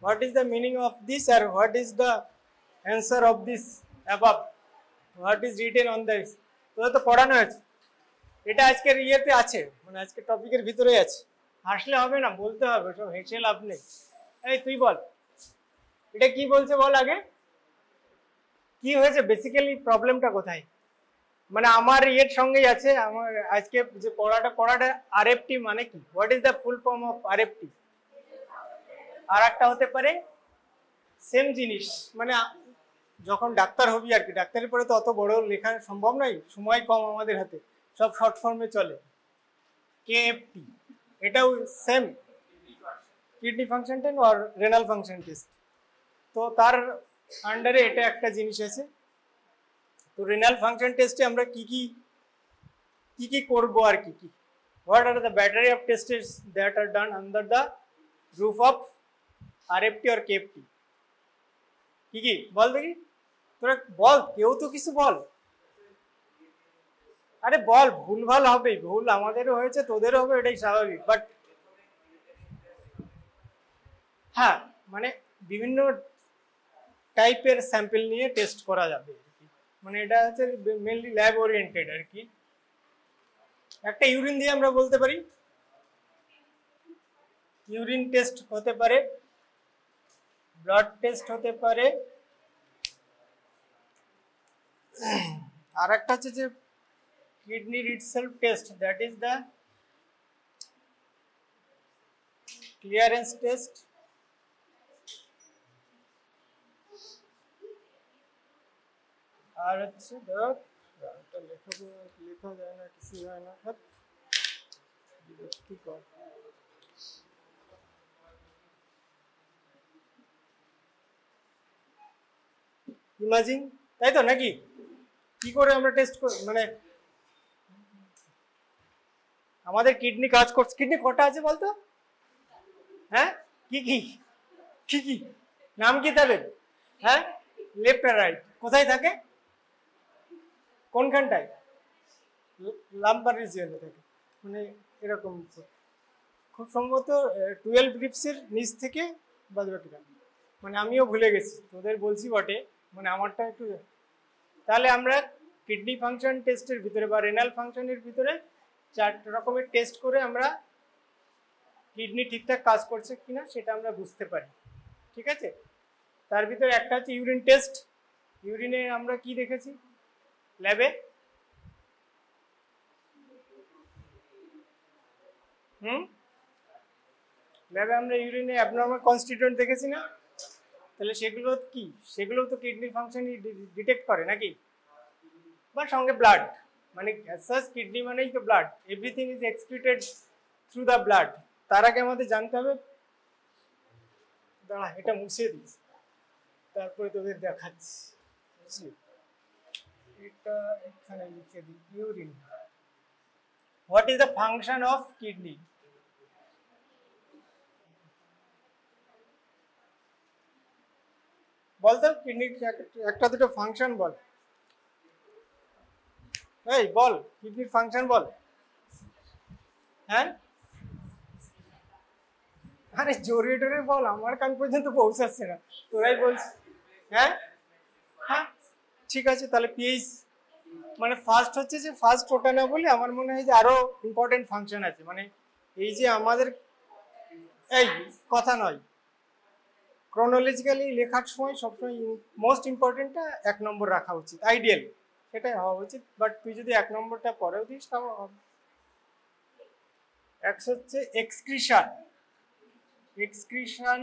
What is the meaning of this, or what is the answer of this above? What is written on this? তো পড়ানো আছে, এটা আজকের ইয়েতে আছে, মানে আজকের টপিকের ভিতরে আছে। হাসলে হবে না, বলতে হবে, সব হেসে লাভ নেই। এই তুই বল, এটা কি বলছে বল আগে, কি হয়েছে বেসিক্যালি, প্রবলেমটা কোথায়? মানে আমার ইয়ের সঙ্গেই আছে, আমার আজকে যে পড়াটা আরএফটি মানে কি, what is the full form of RFT? আর একটা হতে পারে সেম জিনিস, মানে যখন ডাক্তার হবি আর কি, ডাক্তারের পরে তো অত বড় লেখা সম্ভব নয়, সময় কম আমাদের হাতে, সব শর্ট ফর্মে চলে। কেএফটি, এটাও সেম, কিডনি ফাংশন টেস্ট আর রেনাল ফাংশন টেস্ট। তো তার আন্ডারে এটা একটা জিনিস আছে। তো রেনাল ফাংশন টেস্টে আমরা কি কি করবো আর কি কি, what are the battery of tests that are done under the roof of RFT আর কেএফটি। কি বল দেখি, তোরা বল, কেউ তো কিছু বল। আরে বল, ভুলভাল হবে, ভুল আমাদেরও হয়েছে, তোদেরও হবে, এটাই স্বাভাবিক। বাট হ্যাঁ, মানে বিভিন্ন টাইপের স্যাম্পল নিয়ে টেস্ট করা যাবে, মানে এটা হচ্ছে মেনলি ল্যাব ওরিয়েন্টেড আর কি। একটা ইউরিন দিয়ে আমরা বলতে পারি, ইউরিন টেস্ট হতে পারে, ব্লাড টেস্ট হতে পারে, আর একটা হচ্ছে যে কিডনির itself test, that is the clearance test. আর হচ্ছে লেখা যায় না, কিছু যায় না, ইমাজিং, তাই তো নাকি? কি করে আমরা টেস্ট করি, মানে আমাদের কিডনি কাজ করছে, কিডনি কটা আছে বলতো? হ্যাঁ, কি কি কি কি নাম কি তাদের? হ্যাঁ, লেফট আর রাইট, কোথায় থাকে, কোনখানটায়? লাম্বার রিজিয়নে থাকে, মানে এরকম খুব সম্ভবত 12 রিপসের নিচ থেকে বাদবাকিটা, মানে আমিও ভুলে গেছি, তোদের বলছি বটে, মানে আমারটা একটু। তাহলে আমরা কিডনি ফাংশন টেস্টের ভিতরে বা রেনাল ফাংশনের ভিতরে 4 রকমের টেস্ট করে আমরা কিডনি ঠিকঠাক কাজ করছে কিনা সেটা আমরা বুঝতে পারি, ঠিক আছে? তার ভিতরে একটা হচ্ছে ইউরিন টেস্ট। ইউরিনে আমরা কি দেখেছি ল্যাবে? ল্যাবে আমরা ইউরিনে অ্যাবনর্মাল কনস্টিটিউয়েন্ট দেখেছি না? তাহলে সেগুলো কি, সেগুলো তো কিডনি ফাংশনই ডিটেক্ট করে নাকি? বা সঙ্গে ব্লাড, মানে কিডনি মানেই তো blood, everything is excreted through the blood. তার আগে আমাদের জানতে হবে, দাঁড়া এটা মুছে দিস, তারপরে তোদের দেখাচ্ছি, বুঝলি? এটা এখানে লিখে দিই, urine. What is the function of kidney? বল তো, কিডনির একটা দুটো ফাংশন বল, এই বল, কিডনির ফাংশন বল। হ্যাঁ, আরে জোরে টোরে বল, আমার কান পর্যন্ত পৌঁছাচ্ছে না, তোরাই বলছিস। হ্যাঁ হ্যাঁ, ঠিক আছে, তাহলে পিএইচ মানে ফার্স্ট হচ্ছে যে, ফার্স্ট ওটা না বলে আমার মনে হয় যে আরো ইম্পর্টেন্ট ফাংশন আছে, মানে এই যে আমাদের এই কথা নয়, ক্রোনোলজিক্যালি লেখার সময় সবসময় মোস্ট ইম্পর্টেন্টটা 1 নম্বর রাখা উচিত, আইডিয়াল সেটাই হওয়া উচিত। বাট তুই যদি 1 নম্বরটা পরেও দিস তাও হবে। এক হচ্ছে excretion, excretion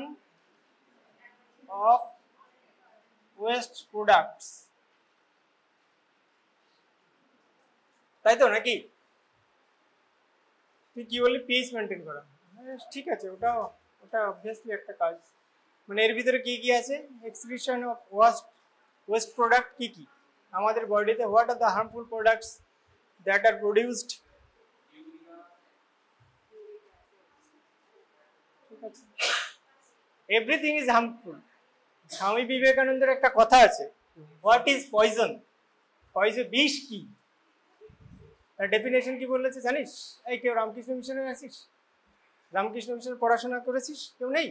of waste products, তাই তো নাকি? তুই কি বললি, পিএইচ মেনটেন করা, ঠিক আছে, ওটা অবভিয়াসলি একটা কাজ। মানে এর ভিতরে কি কি আছে, এক্সক্রিশন অফ ওয়েস্ট প্রোডাক্ট কি কি আমাদের বডিতে, what are the harmful products that are produced, ঠিক আছে? Everything is harmful. স্বামী বিবেকানন্দের একটা কথা আছে, হোয়াট ইজ পয়জন, পয়জন বিষ কি, তার ডেফিনেশন কি বলেছে জানিস? এই কেউ রামকৃষ্ণ মিশনে আছিস? রামকৃষ্ণ মিশনে পড়াশোনা করেছিস? কেউ নেই?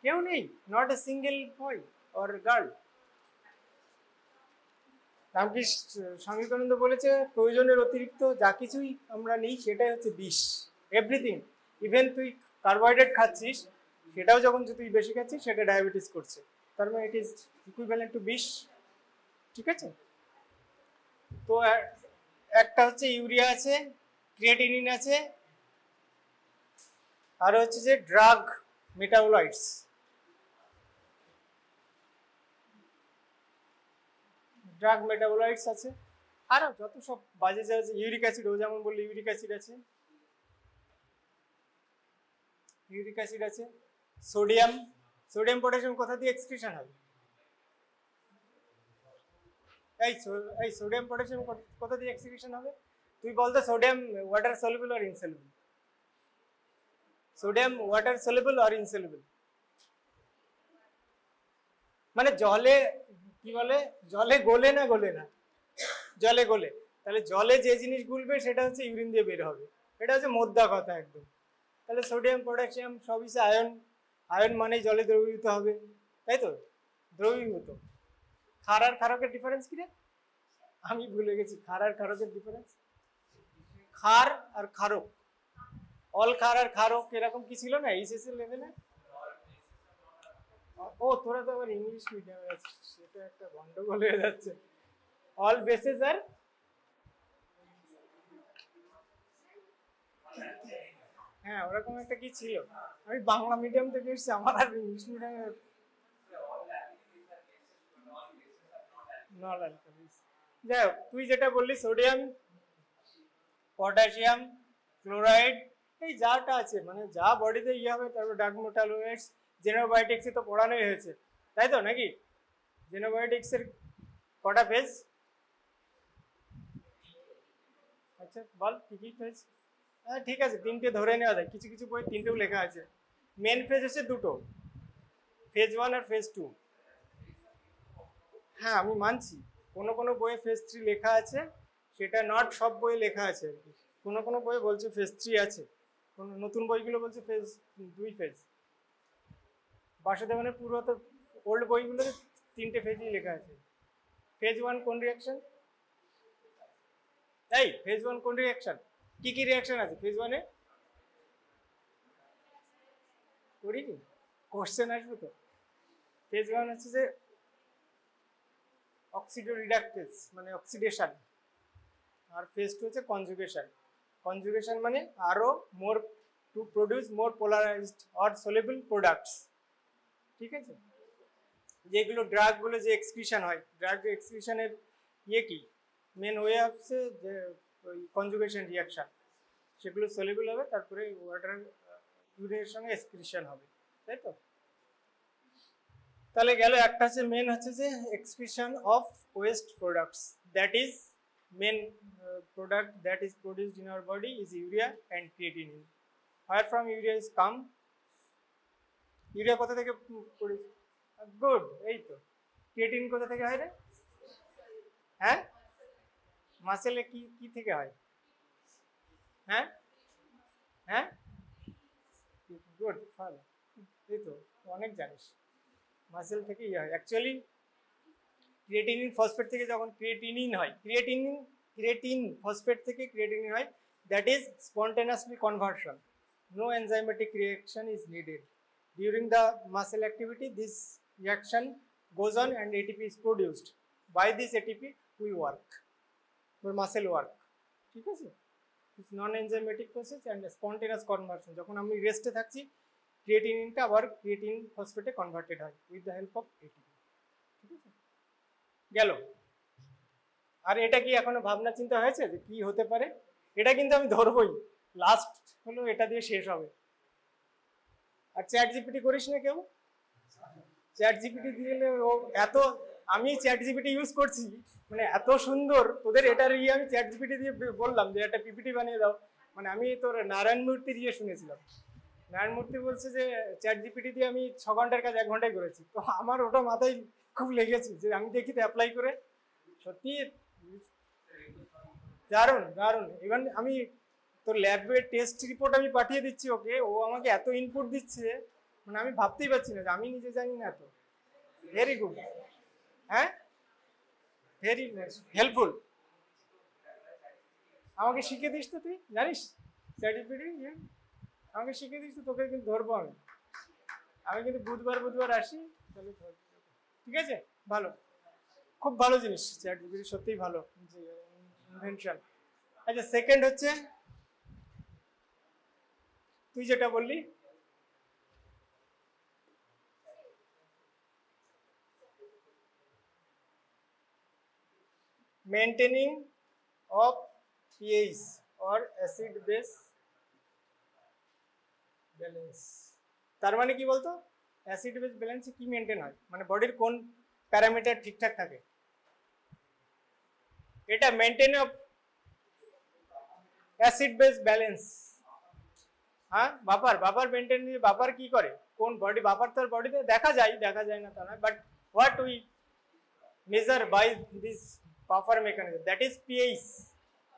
কেউ নেই, not a single boy or girl. Ramakrishna Swami Vivekananda বলেছে প্রয়োজনের অতিরিক্ত যা কিছুই আমরা নিই সেটাই হচ্ছে বিষ। এভরিথিং, ইভেন তুই কার্বোহাইড্রেট খাচ্ছিস সেটাও যখন তুই বেশি খাচ্ছিস সেটা ডায়াবেটিস করছে, তার মানে ইট ইজ ইকুইভ্যালেন্ট টু বিষ। ঠিক আছে, তো একটা হচ্ছে ইউরিয়া আছে, ক্রিয়েটিনিন আছে, আর হচ্ছে যে ড্রাগ মেটাবোলাইটস। ড্রাগ মেটাবোলাইটস আছে, আর যত সব বাজে যা আছে, ইউরিক অ্যাসিড, ও যেমন বললে ইউরিক অ্যাসিড আছে, ইউরিক অ্যাসিড আছে, সোডিয়াম, সোডিয়াম পটাশিয়াম কোথা দিয়ে এক্সক্রিশন হবে? এই সোডিয়াম পটাশিয়াম কোথা দিয়ে এক্সক্রিশন হবে? তুই বলতো সোডিয়াম ওয়াটার সলিউবল আর ইনসলিউবল? সোডিয়াম ওয়াটার সলিউবল আর ইনসলিউবল? মানে জলে কি বলে, জলে গলে না গলে না? জলে গলে। তাহলে জলে যে জিনিস গুলবে সেটা হচ্ছে ইউরিন দিয়ে বের হবে, এটা হচ্ছে মোদ্দা কথা একদম। তাহলে সোডিয়াম পটাশিয়াম সবই আয়ন, আয়ন মানেই জলে দ্রবীভূত হবে, তাই তো? দ্রবীভূত। ক্ষার আর ক্ষারকের ডিফারেন্স কি রে? আমি ভুলে গেছি, ক্ষার আর ক্ষারকের ডিফারেন্স। ক্ষার আর ক্ষারক, অল ক্ষার আর ক্ষারক এরকম কি ছিল না এইচএসসি লেভেলে? ও তোরা তো আবার ইংলিশ মিডিয়ামে আছিস, সেটা একটা গন্ডগোল হয়ে যাচ্ছে। অল বেসেস আর, হ্যাঁ ওরকম একটা কি ছিল। আমি বাংলা মিডিয়াম থেকে এসেছি, আমার আর ইংলিশ মিডিয়ামে নল অ্যালকালিস। যাই হোক, তুই যেটা বললি সোডিয়াম পটাশিয়াম ক্লোরাইড, এই যাটা আছে মানে যা বডিতে ইয়ে হবে, তারপর ড্রাগ মেটাবোলাইটস, জেনোবায়োটিক্সে তো পড়ানোই হয়েছে তাই তো নাকি? জেনোবায়োটিক্সের কটা ফেজ? আচ্ছা বল কি কি ফেজ? হ্যাঁ ঠিক আছে, তিনটে ধরে নেওয়া যায়, কিছু কিছু বই তিনটেও লেখা আছে। মেন ফেজ হচ্ছে দুটো, ফেজ 1 আর ফেজ 2। হ্যাঁ আমি মানছি, কোনো কোনো বইয়ে ফেজ 3 লেখা আছে, সেটা নট সব বইয়ে লেখা আছে আর কি। কোনো কোনো বইয়ে বলছে ফেজ 3 আছে, কোনো নতুন বইগুলো বলছে ফেজ 2 ফেজ। বাসুদেবানের পুরো তো ওল্ড বইগুলোতে 3টে ফেজই লেখা আছে। ফেজ 1 কোন রিয়াকশন? এই ফেজ 1 কোন রিয়াকশন? কি কি রিয়াকশন আছে ফেজ 1 এ? করিনি, কোশ্চেন আসবে তো। ফেজ 1 হচ্ছে যে অক্সিডো রিডাকটেজ মানে অক্সিডেশন, আর ফেজ 2 হচ্ছে কনজুগেশন। কনজুগেশন মানে আরো more to produce more polarized or soluble products. ঠিক আছে, যেগুলো ড্রাগগুলো যে এক্সক্রিশন হয়, ড্রাগ এক্সক্রিশনের ইয়ে কি মেন ওয়ে হচ্ছে যে ওই কনজুগেশন রিয়াকশন, সেগুলো সলিউবল হবে, তারপরে ওয়াটার ইউরিনের সঙ্গে এক্সক্রিশন হবে, তাই তো? তাহলে গেল একটা হচ্ছে মেন হচ্ছে যে excretion of waste products, that is main product that is produced in our body is urea and creatinine. Where from urea is come? Urea কোথা থেকে প্রডিউস? গুড, এই তো। ক্রিয়েটিনিন কোথা থেকে হয় রে? হ্যাঁ মাসেলে কি কি থেকে হয়? হ্যাঁ হ্যাঁ গুড, ভালো, এই তো অনেক জানিস, মাসেল থেকে ইয়ে হয় অ্যাকচুয়ালি। ক্রিয়েটিনিন ফসফেট থেকে যখন ক্রিয়েটিনিন হয়, ক্রিয়েটিন ফসফেট থেকে ক্রিয়েটিনিন হয়, that is spontaneously conversion, no enzymatic reaction is needed. During the muscle activity, this reaction goes on and ATP is produced. By this ATP, we work, or muscle work. ঠিক আছে, it's non-enzymatic process and spontaneous conversion. যখন আমি রেস্টে থাকছি, ক্রিয়েটিনিনটা আবার creatine ফসফেটে converted হয় with the help of ATP। ঠিক আছে, গেল। আর এটা কি এখনো ভাবনা চিন্তা হয়েছে যে কি হতে পারে? এটা কিন্তু আমি ধরবই, লাস্ট হলো এটা দিয়ে শেষ হবে। আর চ্যাট জিপিটি করিস না কেউ? চ্যাট জিপিটি দিলে ও এত, আমি চ্যাট জিপিটি ইউজ করছি মানে এত সুন্দর, তোদের এটার ইয়ে আমি চ্যাট জিপিটি দিয়ে বললাম যে একটা পিপিটি বানিয়ে দাও, মানে আমি তোর নারায়ণ মূর্তির ইয়ে শুনেছিলাম, নারায়ণ মূর্তি বলছে যে চ্যাট জিপিটি দিয়ে আমি 6 ঘন্টার কাজ 1 ঘন্টায় করেছি। তো আমার ওটা মাথায় খুব লেগেছে যে আমি দেখি তো অ্যাপ্লাই করে, সত্যি দারুণ দারুণ। ইভেন আমি তোর ল্যাবের টেস্ট রিপোর্ট আমি পাঠিয়ে দিচ্ছি ওকে, ও আমাকে এত ইনপুট দিচ্ছে মানে আমি ভাবতেই পারছি না যে আমি নিজে জানি না তো। ভেরি গুড, হ্যাঁ, ভেরি হেল্পফুল। আমাকে শিখে দিস তো, তুই জানিস সার্টিফিকেট, আমাকে শিখে দিস তো, তোকে কিন্তু ধরবো আমি। আমি কিন্তু বুধবার বুধবার আসি, তাহলে ঠিক আছে, ভালো, খুব ভালো জিনিস চ্যাট জিপিটি, সত্যিই ভালো ইনভেনশন। আচ্ছা, সেকেন্ড হচ্ছে তুই যেটা বললি, maintaining of pH or acid base balance. তার মানে কি বলতো, অ্যাসিড বেস ব্যালেন্সে কি মেনটেন হয়, মানে বডির কোন প্যারামিটার ঠিকঠাক থাকে, এটা maintain of acid base balance. হ্যাঁ, বাপার মেনটেন, বাপার কি করে, কোন বডি, বাপার তো বডিতে দেখা যায় না তা নয়, but what we measure by this buffer mechanism, that is pH,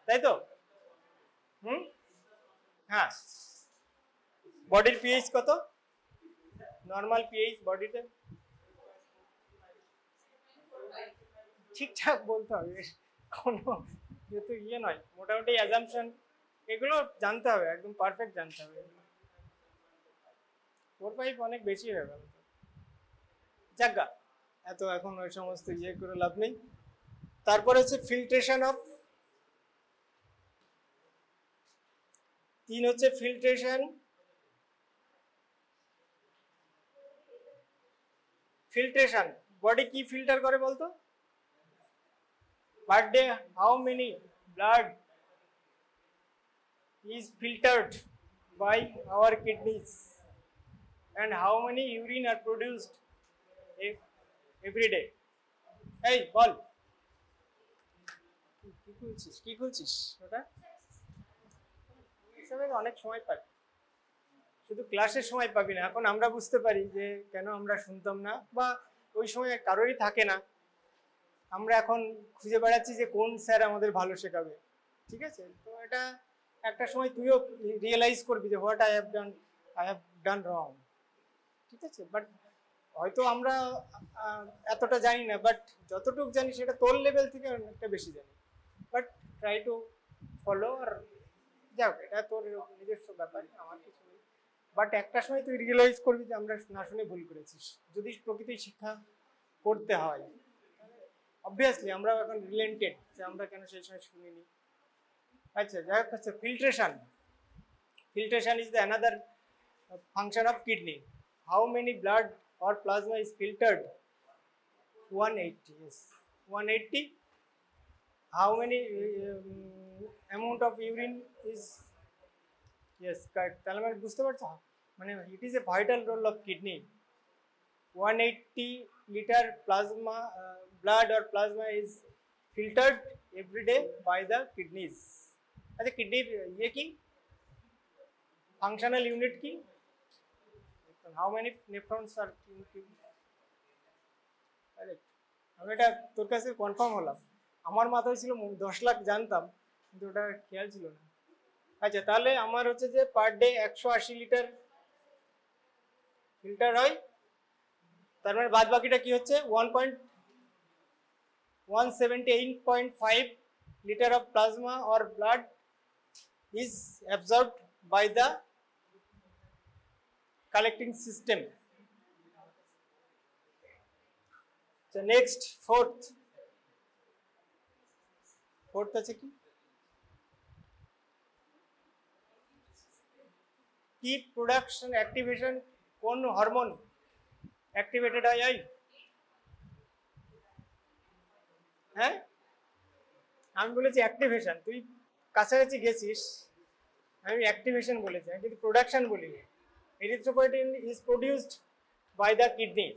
তাই তো? হ্যাঁ, বডির পিএইচ কত, নর্মাল পিএইচ বডিতে, ঠিকঠাক বলতে হবে, কোনো যেহেতু ইয়ে নয়, মোটামুটি অ্যাজাম্পশন এগুলো জানতে হবে, একদম পারফেক্ট জানতে হবে। 4-5 অনেক বেশি হয়ে গেল, জাগা এত এখন ওই সমস্ত ইয়ে করে লাভ নেই। তারপরে হচ্ছে ফিল্ট্রেশন অফ, 3 হচ্ছে ফিল্ট্রেশন, বডি কি ফিল্টার করে বলতো, per day how many blood is filtered by our kidneys and how many urine are produced every day? এই বল, কি খুলছিস ওটা, হিসাবে অনেক সময় পাবি, শুধু ক্লাসের সময় পাবি না। এখন আমরা বুঝতে পারি যে কেন আমরা শুনতাম না, বা ওই সময় কারোরই থাকে না, আমরা এখন খুঁজে বেড়াচ্ছি যে কোন স্যার আমাদের ভালো শেখাবে, ঠিক আছে? তো এটা একটা সময় তুইও রিয়েলাইজ করবি যে হোয়াট আই হ্যাভ ডান রং, ঠিক আছে? বাট হয়তো আমরা এতটা জানি না, বাট যতটুকু জানি সেটা তোর লেভেল থেকে অনেকটা বেশি জানি, বাট ট্রাই টু ফলো। আর যাক, এটা তোর নিজস্ব ব্যাপার, আমার কিছু নেই, বাট একটা সময় তুই রিয়েলাইজ করবি যে আমরা না শুনে ভুল করেছিস। যদি প্রকৃতি শিক্ষা করতে হয়, অবভিয়াসলি আমরা এখন রিলেটেড যে আমরা কেন সেই সময় শুনিনি। আচ্ছা, যাই হোক, হচ্ছে filtration is the another function of kidney. How many blood or plasma is filtered? 180, yes, 180. How many amount of urine is, yes, correct, তাহলে মানে বুঝতে পারছো, মানে it is a vital role of kidney. 180 liter plasma blood or plasma is filtered every day by the kidneys. আচ্ছা, কিডনির ইয়ে কি, functional unit কি, হাউ মেনি নেফ্রনস আর, আমি এটা তোর কাছে কনফার্ম হলাম, আমার মাথায় ছিল 10 লাখ জানতাম, কিন্তু ওটা খেয়াল ছিল না। আচ্ছা, তাহলে আমার হচ্ছে যে পার ডে 180 লিটার ফিল্টার হয়, তার মানে বাদ বাকিটা কি হচ্ছে, 178.5 liter of plasma or blood is absorbed by the collecting system. So next, fourth আছে কি প্রোডাকশন অ্যাক্টিভেশন, কোন হরমোন অ্যাক্টিভেটেড হয়? হ্যাঁ, আমি বলেছি অ্যাক্টিভেশন, তুই কাছাকাছি গেছিস, আমি অ্যাক্টিভেশন বলেছি, আমি কিন্তু প্রোডাকশন বলিনি। Erythropoietin is produced by the kidney,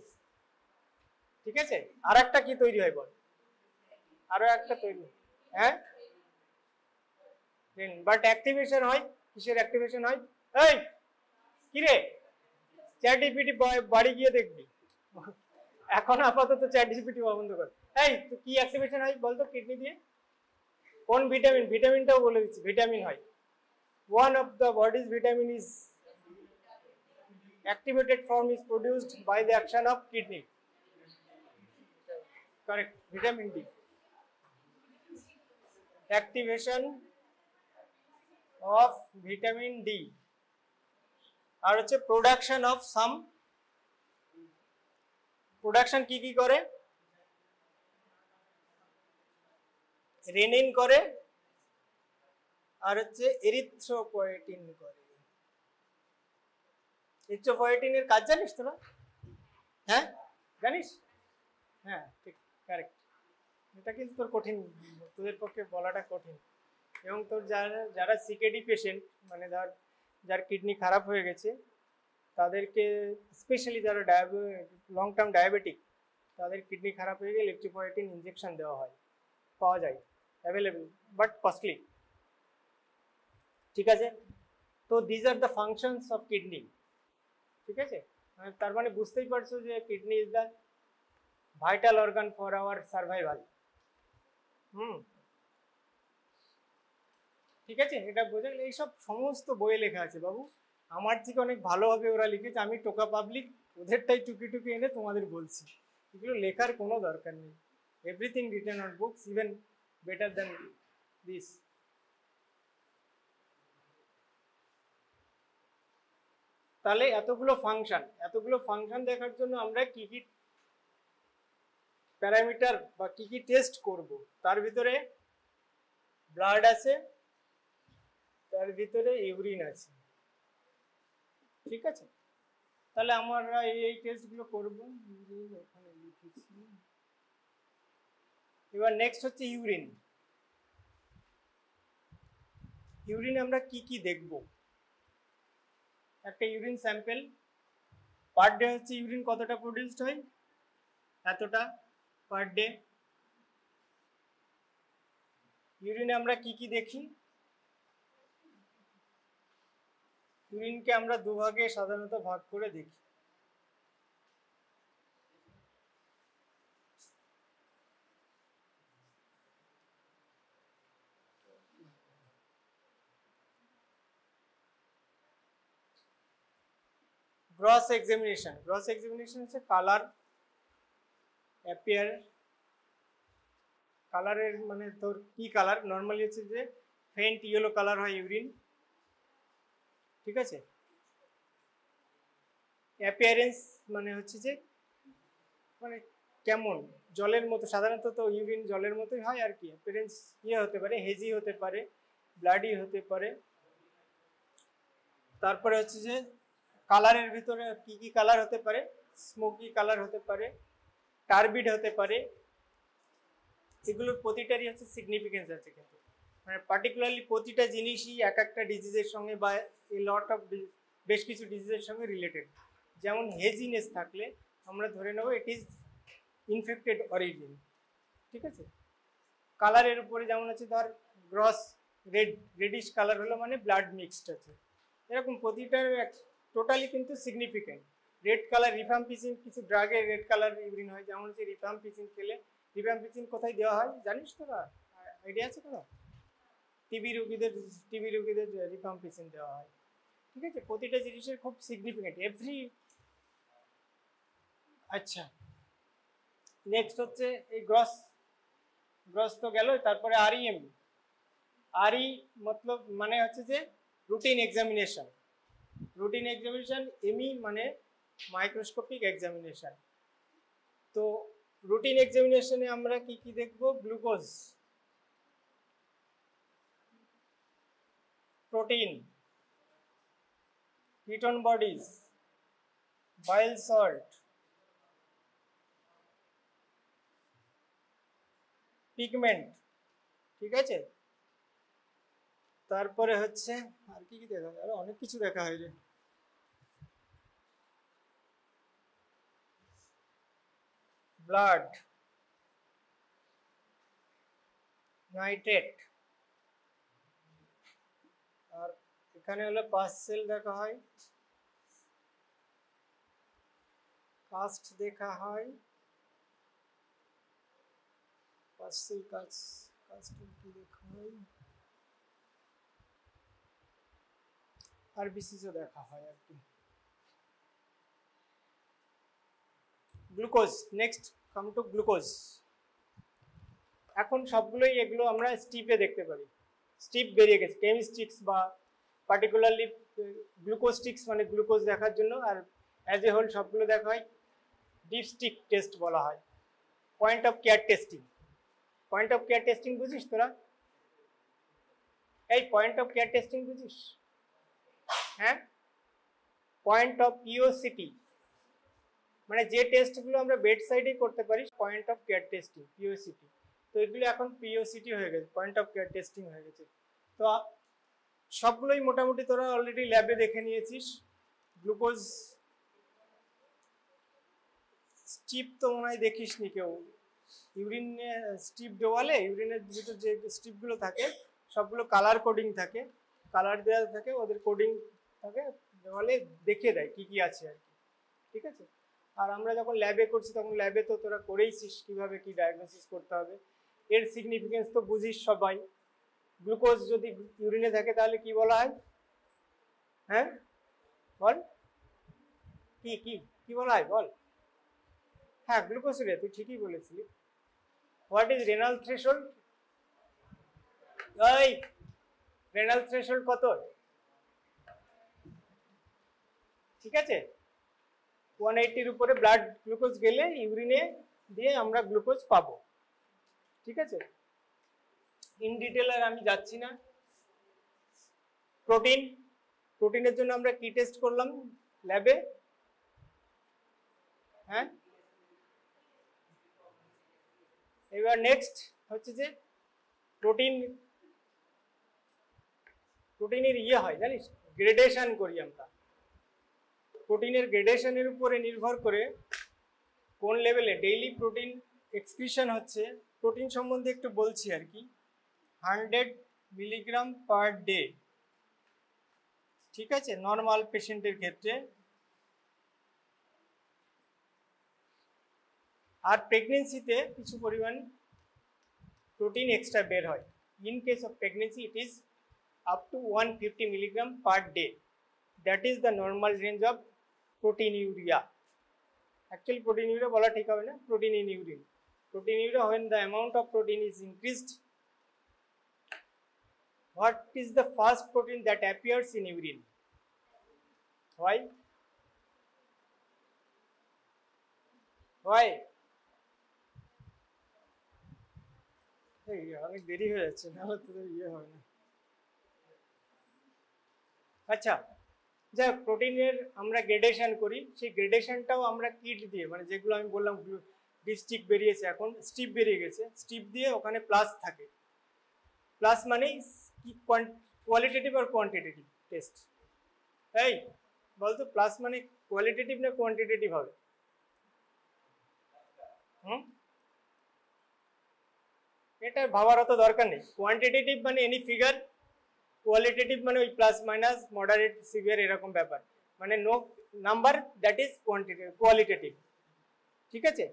ঠিক আছে? আর একটা কি তৈরি হয় বল, আরো একটা তৈরি, হ্যাঁ, বাট অ্যাক্টিভেশন হয়, কিসের অ্যাক্টিভেশন হয়? এই কিরে, চ্যাট জিপিটি বাড়ি গিয়ে দেখবি, এখন আপাতত চ্যাট জিপিটি বন্ধ কর। এই তো কি অ্যাক্টিভেশন হয় বলতো কিডনি দিয়ে, কোন ভিটামিন, ভিটামিনটাও বলে দিচ্ছি, ভিটামিন হয়, one of the bodies vitamin is Activated form is produced by the action of kidney. Correct. Vitamin D. Activation of vitamin D. আর হচ্ছে প্রোডাকশন অফ সাম, প্রোডাকশন কি কি করে, রেনিন করে আর হচ্ছে এরিথ্রোপয়েটিন করে। এরিথ্রোপয়েটিনের কাজ জানিস তোরা? হ্যাঁ জানিস? হ্যাঁ ঠিক, কারেক্ট। এটা কিন্তু তোর কঠিন, তোদের পক্ষে বলাটা কঠিন। এবং তোর যারা সিকেডি পেশেন্ট, মানে যার কিডনি খারাপ হয়ে গেছে তাদেরকে, স্পেশালি যারা লং টার্ম ডায়াবেটিক, তাদের কিডনি খারাপ হয়ে গেলে ইলেকট্রোপয়েটিন ইনজেকশন দেওয়া হয়, পাওয়া যায়, অ্যাভেলেবেল, বাট কস্টলি। ঠিক আছে, তো these are the functions of kidney. ঠিক আছে, তার মানে বুঝতেই পারছো যে kidney is the vital organ for our survival. ঠিক আছে, এটা বোঝা গেল। এইসব সমস্ত বইয়ে লেখা আছে বাবু, আমার থেকে অনেক ভালোভাবে ওরা লিখেছে, আমি টোকা পাবলিক ওদেরটাই টুকি টুকি এনে তোমাদের বলছি। এগুলো লেখার কোনো দরকার নেই, everything written on books, even better than this. তাহলে এতগুলো ফাংশন দেখার জন্য আমরা কি কি প্যারামিটার বা কি কি টেস্ট করব? তার ভিতরে ব্লাড আছে, তার ভিতরে ইউরিন আছে। ঠিক আছে, তাহলে আমরা এই টেস্টগুলো করবো, এখানে লিখেছি। এবার নেক্সট হচ্ছে ইউরিন। ইউরিন আমরা কি কি দেখব? একটা ইউরিন স্যাম্পেল, পার ডে হচ্ছে ইউরিন কতটা প্রডিউসড হয়, এতটা পার ডে। ইউরিনে আমরা কি কি দেখি? ইউরিনকে আমরা দুভাগে সাধারণত ভাগ করে দেখি। গ্রস এক্সামিনেশন হচ্ছে কালার, অ্যাপিয়ার, কালারের মানে তোর কি কালার, নর্মালি হচ্ছে যে ফেন্ট ইয়েলো কালার হয় ইউরিন। ঠিক আছে, অ্যাপিয়ারেন্স মানে হচ্ছে যে মানে কেমন, জলের মতো, সাধারণত তো ইউরিন জলের মতোই হয় আর কি। অ্যাপিয়ারেন্স হতে পারে, হেজি হতে পারে, ব্লাডি হতে পারে। তারপরে হচ্ছে যে কালারের ভিতরে কি কি কালার হতে পারে, স্মোকি কালার হতে পারে, টার্বিড হতে পারে। এগুলোর প্রতিটারই হচ্ছে সিগনিফিকেন্স আছে, কিন্তু মানে পার্টিকুলারলি প্রতিটা জিনিসই এক একটা ডিজিজের সঙ্গে বা এ লট অফ বেশ কিছু ডিজিজের সঙ্গে রিলেটেড। যেমন হেজিনেস থাকলে আমরা ধরে নেব ইট ইজ ইনফেক্টেড অরিজিন। ঠিক আছে, কালারের উপরে যেমন আছে ধর গ্রস রেডিশ কালার হলো মানে ব্লাড মিক্সড আছে, এরকম প্রতিটার টোটালি কিন্তু সিগনিফিকেন্ট। রেড কালার রিফাম্পিসিন, কিছু ড্রাগের রেড কালার ইউরিন হয়, যেমন হচ্ছে রিফাম্পিসিন খেলে। রিফাম্পিসিন কোথায় দেওয়া হয় জানিস তোরা, আইডিয়া আছে তোরা? টিবি রোগীদের রিফাম্পিসিন দেওয়া হয়। ঠিক আছে, প্রতিটা জিনিসের খুব সিগনিফিকেন্ট এভরি। আচ্ছা, নেক্সট হচ্ছে এই গ্রস তো গেল, তারপরে আরইএম। আরই মতলব মানে হচ্ছে যে রুটিন এক্সামিনেশন। এমই মানে মাইক্রোস্কোপিক এক্সামিনেশন। তো রুটিন এক্সামিনেশনে আমরা কি কি দেখব? Glucose, protein, ketone bodies, bile salt, pigment. ঠিক আছে, তারপরে হচ্ছে আর কি কি দেখা হয়, আরো অনেক কিছু দেখা হয় রে। ব্লাড, নাইট্রেট, আর এখানে হলো পাস সেল দেখা হয়, কাস্ট দেখা হয়, পাস সেল কাস্ট কি দেখা হয়, আরবিসিসও দেখা হয় আর কি। Glucose, next come to glucose. এখন সবগুলোই এগুলো আমরা স্টিপে দেখতে পারি, স্টিপ বেরিয়ে গেছে কেমিস্টিক্স বা পার্টিকুলারলি গ্লুকোস্টিক্স মানে গ্লুকোজ দেখার জন্য, আর অ্যাজ এ হোল সবগুলো দেখা হয় ডিপস্টিক টেস্ট বলা হয়, point of care testing. Point of care testing বুঝিস তোরা? এই পয়েন্ট অফ কেয়ার টেস্টিং বুঝিস? হ্যাঁ, পয়েন্ট অফ পিওসিটি মানে যে টেস্টগুলো আমরা বেড সাইডে করতে পারি, পয়েন্ট অফ কেয়ার টেস্টিং পিওসিটি। তো এগুলো এখন পিওসিটি হয়ে গেছে, পয়েন্ট অফ কেয়ার টেস্টিং হয়ে গেছে। তো সবগুলোই মোটামুটি তোরা অলরেডি ল্যাবে দেখে নিয়েছিস। গ্লুকোজ স্ট্রিপ তো মনে হয় দেখিস নি কেউ, ইউরিনে স্ট্রিপ দেওয়ালে ইউরিনের ভিতর যে স্ট্রিপগুলো থাকে সবগুলো কালার কোডিং থাকে, কালার দেওয়া থাকে, ওদের কোডিং থাকে, দেওয়ালে দেখিয়ে দেয় কি কি আছে আর কি, ঠিক আছে। আর আমরা যখন ল্যাবে করছি তখন ল্যাবে তো তোরা করেইছিস কীভাবে কি ডায়াগনোসিস করতে হবে, এর সিগনিফিকেন্স তো বুঝিস সবাই। গ্লুকোজ যদি ইউরিনে থাকে তাহলে কি বলা হয়? হ্যাঁ বল, কি কি কি বলা হয় বল? হ্যাঁ গ্লুকোসিউরিয়া, তুই ঠিকই বলেছিলি। What is renal threshold? এই রেনাল থ্রেশহোল্ড কত? ঠিক আছে, 180-র উপরে ব্লাড গ্লুকোজ গেলে ইউরিনে দিয়ে আমরা গ্লুকোজ পাবো, ঠিক আছে। ইন ডিটেল আর আমি যাচ্ছি না। প্রোটিন, প্রোটিনের জন্য আমরা কি টেস্ট করলাম ল্যাবে? হ্যাঁ, এবার নেক্সট হচ্ছে যে প্রোটিন, প্রোটিনের ইয়ে হয় জানিস, গ্রেডেশন করি আমরা। প্রোটিনের গ্রেডেশনের উপরে নির্ভর করে কোন লেভেলে ডেইলি প্রোটিন এক্সক্রিশন হচ্ছে। প্রোটিন সম্বন্ধে একটু বলছি আর কি। 100 মিলিগ্রাম পার ডে, ঠিক আছে, নর্মাল পেশেন্টের ক্ষেত্রে। আর প্রেগনেন্সিতে কিছু পরিমাণ প্রোটিন এক্সট্রা বের হয়। In case of pregnancy it is up to 150 milligram per day, that is the normal range of proteinuria. Actually proteinuria বলা ঠিক হবে না, protein in urine. Proteinuria when the amount of protein is increased. What is the first protein that appears in urine? Why? Why? এই অনেক দেরি হয়ে যাচ্ছে, নাহলে তোদের ইয়ে হবে না। আচ্ছা, যা প্রোটিনের আমরা গ্রেডেশন করি, সেই গ্রেডেশনটাও আমরা কিট দিয়ে, মানে যেগুলো আমি বললাম ডিস্ট্রিক্ট বেরিয়েছে, এখন স্ট্রিপ বেরিয়ে গেছে, স্ট্রিপ দিয়ে ওখানে প্লাস থাকে। প্লাস মানেই কি কোয়ালিটেটিভ আর কোয়ান্টিটেটিভ টেস্ট? এই বলতো প্লাস মানে কোয়ালিটেটিভ না কোয়ান্টিটেটিভ হবে? এটা ভাবার অত দরকার নেই। কোয়ান্টিটেটিভ মানে এনি ফিগার, কোয়ালিটেটিভ মানে ওই প্লাস মাইনাস মডারেট সিভিয়ার এরকম ব্যাপার, মানে no number that is qualitative, ঠিক আছে।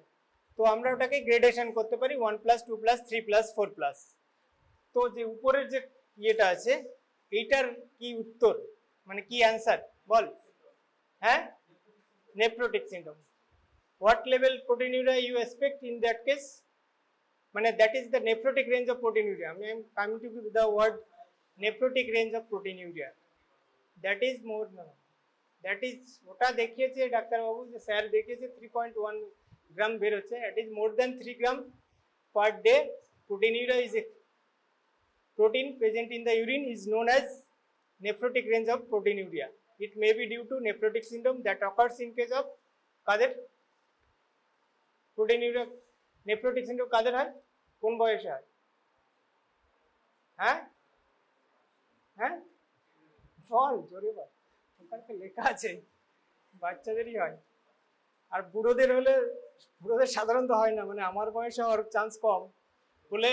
তো আমরা ওটাকে গ্রেডেশন করতে পারি 1+, 2+, 3+, 4+। তো যে উপরের যে ইয়েটা আছে এইটার কি উত্তর, মানে কি অ্যান্সার বল? হ্যাঁ, nephrotic syndrome. What level proteinuria you expect in that case? মানে that is the nephrotic range of proteinuria. আমি coming to the word nephrotic range of proteinuria, that is more, that is ওটা দেখিয়েছে ডাক্তারবাবু, যে sir দেখিয়েছে 3.1 গ্রাম বের হচ্ছে, that is more than 3 gram per day. Proteinuria is a protein present in the urine is known as nephrotic range of proteinuria. It may be due to nephrotic syndrome that occurs in case of কাদের proteinuria, nephrotic syndrome কাদের হয়, কোন বয়সে হয়? হ্যাঁ হ্যাঁ বল জোরে বল, ওখানে লেখা আছে বাচ্চাদেরই হয়। আর বুড়োদের হলে, বুড়োদের সাধারণত হয় না, মানে আমার বয়সে হওয়ার চান্স কম বলে